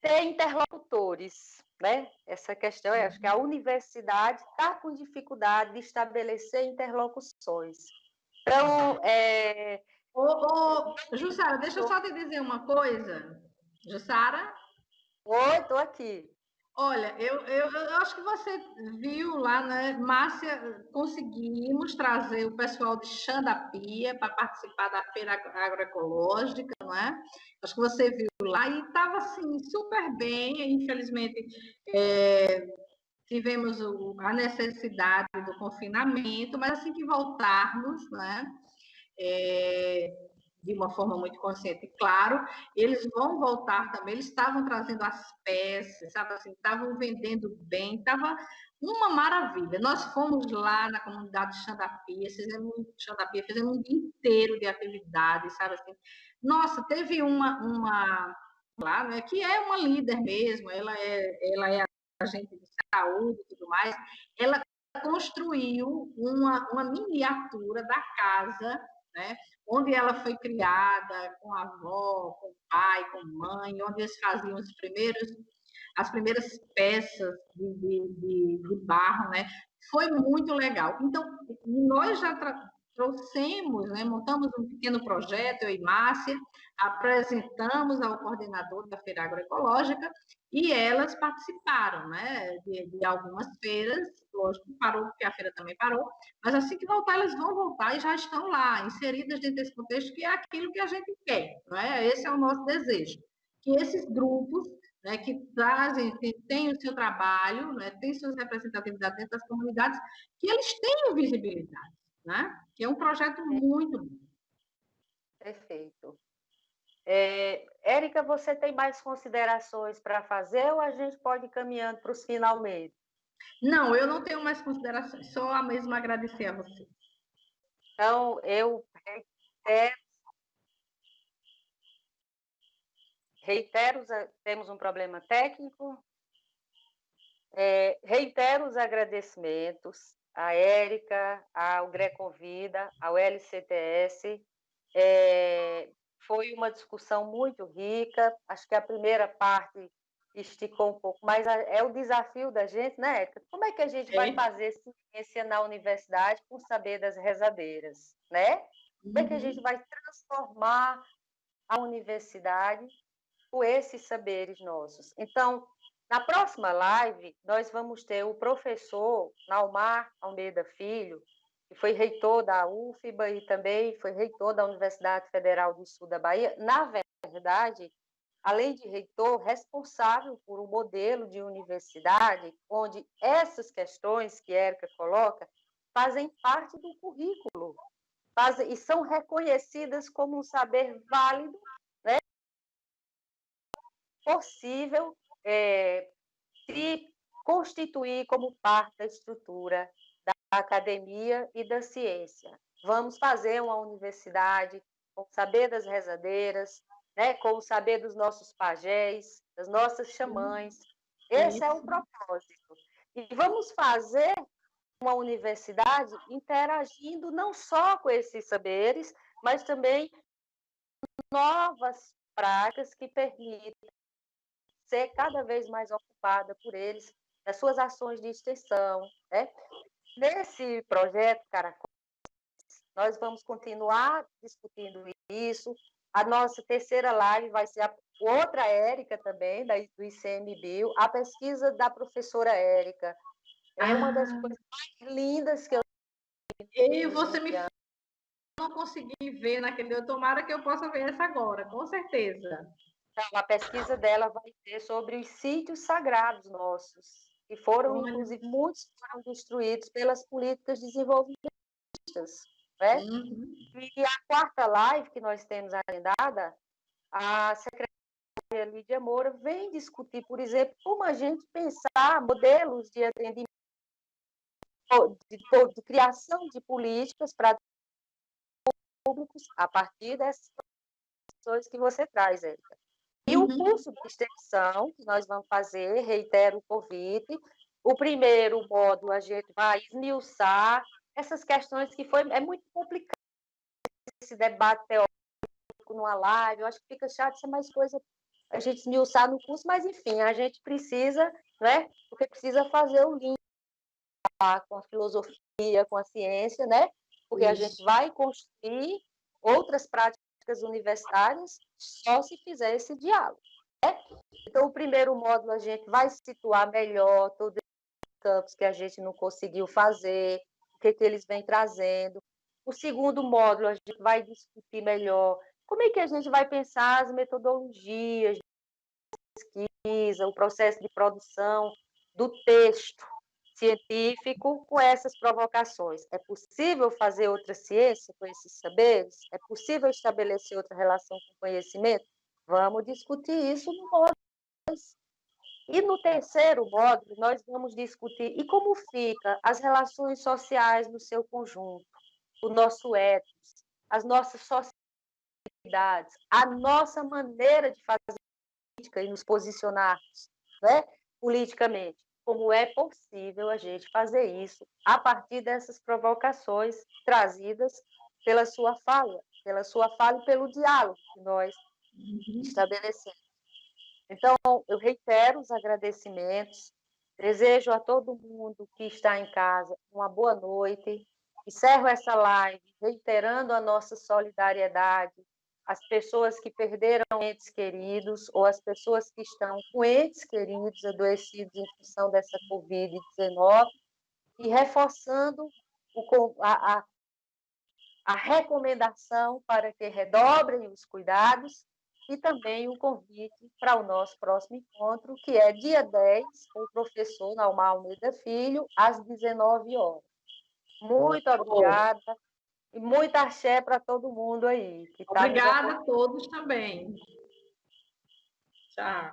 [SPEAKER 4] ter interlocutores, né? Essa questão, eu acho que a universidade está com dificuldade de estabelecer interlocuções. Então,
[SPEAKER 3] Jussara, deixa eu só te dizer uma coisa. Jussara?
[SPEAKER 4] oi, estou aqui.
[SPEAKER 3] Olha, eu acho que você viu lá, né, Márcia, conseguimos trazer o pessoal de Xandapia para participar da feira agroecológica, não é? Acho que você viu lá e estava, assim, super bem. Infelizmente, tivemos a necessidade do confinamento, mas assim que voltarmos, né, de uma forma muito consciente, claro, eles vão voltar também, eles estavam trazendo as peças, sabe assim, estavam vendendo bem, estava uma maravilha. Nós fomos lá na comunidade de Xandapia, fizemos um dia inteiro de atividade, sabe assim. Nossa, teve uma lá, né, que é uma líder mesmo, ela é agente de saúde e tudo mais, ela construiu uma miniatura da casa, né, onde ela foi criada, com a avó, com o pai, com a mãe, onde eles faziam as primeiras peças de barro, né? Foi muito legal. Então, nós já trouxemos, né, montamos um pequeno projeto, eu e Márcia, apresentamos ao coordenador da Feira Agroecológica e elas participaram, né, de algumas feiras, lógico que parou, porque a feira também parou, mas assim que voltar, elas vão voltar e já estão lá, inseridas dentro desse contexto, que é aquilo que a gente quer, não é? Esse é o nosso desejo, que esses grupos, né, que trazem, têm o seu trabalho, né, têm suas representatividades dentro das comunidades, que eles tenham visibilidade, né? Que é um projeto muito bom.
[SPEAKER 4] Perfeito. Érica, você tem mais considerações para fazer ou a gente pode ir caminhando para os finalmente?
[SPEAKER 3] Não, eu não tenho mais considerações, só a mesma agradecer a você.
[SPEAKER 4] Então, eu reitero, temos um problema técnico, reitero os agradecimentos à Érica, ao Greconvida, ao LCTS. Foi uma discussão muito rica, acho que a primeira parte esticou um pouco, mas é o desafio da gente, né, Érica? Como é que a gente vai fazer ciência na universidade com o saber das rezadeiras, né? Como é que a gente vai transformar a universidade com esses saberes nossos? Então, na próxima live, nós vamos ter o professor Naumar Almeida Filho, que foi reitor da UFBA e também foi reitor da Universidade Federal do Sul da Bahia. Na verdade, além de reitor, responsável por um modelo de universidade onde essas questões que Érica coloca fazem parte do currículo e são reconhecidas como um saber válido, né, possível se constituir como parte da estrutura da academia e da ciência. Vamos fazer uma universidade com o saber das rezadeiras, né, com o saber dos nossos pajés, das nossas xamãs. Esse é o propósito. E vamos fazer uma universidade interagindo não só com esses saberes, mas também novas práticas que permitam ser cada vez mais ocupada por eles, nas suas ações de extensão, né? Nesse projeto Caracóis, Nós vamos continuar discutindo isso. A nossa terceira live vai ser a outra Érica também, do ICMBio, a pesquisa da professora Érica. É uma das coisas mais lindas que eu
[SPEAKER 3] E você me não consegui ver naquele. Tomara que eu possa ver essa agora, com certeza.
[SPEAKER 4] Então, a pesquisa dela vai ser sobre os sítios sagrados nossos, que foram, inclusive, muitos foram destruídos pelas políticas desenvolvimentistas, né?
[SPEAKER 3] Uhum.
[SPEAKER 4] E a quarta live que nós temos agendada, a secretária Lídia Moura vem discutir, por exemplo, como a gente pensar modelos de atendimento, de criação de políticas para públicos a partir dessas questões que você traz, Érica. E o curso de extensão que nós vamos fazer, reitero o convite, o primeiro módulo a gente vai esmiuçar essas questões que é muito complicado esse debate teórico numa live, eu acho que fica chato, isso é mais coisa a gente esmiuçar no curso, mas enfim, a gente precisa, né, porque precisa fazer o link com a filosofia, com a ciência, né, porque a gente vai construir outras práticas universitárias só se fizer esse diálogo, né? Então, o primeiro módulo a gente vai situar melhor todos os campos que a gente não conseguiu fazer, o que eles vêm trazendo. O segundo módulo a gente vai discutir melhor como é que a gente vai pensar as metodologias de pesquisa, o processo de produção do texto científico com essas provocações. É possível fazer outra ciência com esses saberes? É possível estabelecer outra relação com o conhecimento? Vamos discutir isso no módulo 2. E no terceiro módulo, nós vamos discutir e como fica as relações sociais no seu conjunto, o nosso ethos, as nossas sociedades, a nossa maneira de fazer política e nos posicionarmos, né, politicamente. Como é possível a gente fazer isso a partir dessas provocações trazidas pela sua fala e pelo diálogo que nós estabelecemos. Então, eu reitero os agradecimentos, desejo a todo mundo que está em casa uma boa noite, encerro essa live reiterando a nossa solidariedade às pessoas que perderam entes queridos ou às pessoas que estão com entes queridos adoecidos em função dessa Covid-19 e reforçando a recomendação para que redobrem os cuidados e também o convite para o nosso próximo encontro, que é dia 10, com o professor Naumar Almeida Filho, às 19 horas. Muito obrigada e muita axé para todo mundo aí.
[SPEAKER 3] Obrigada a todos também. Tchau.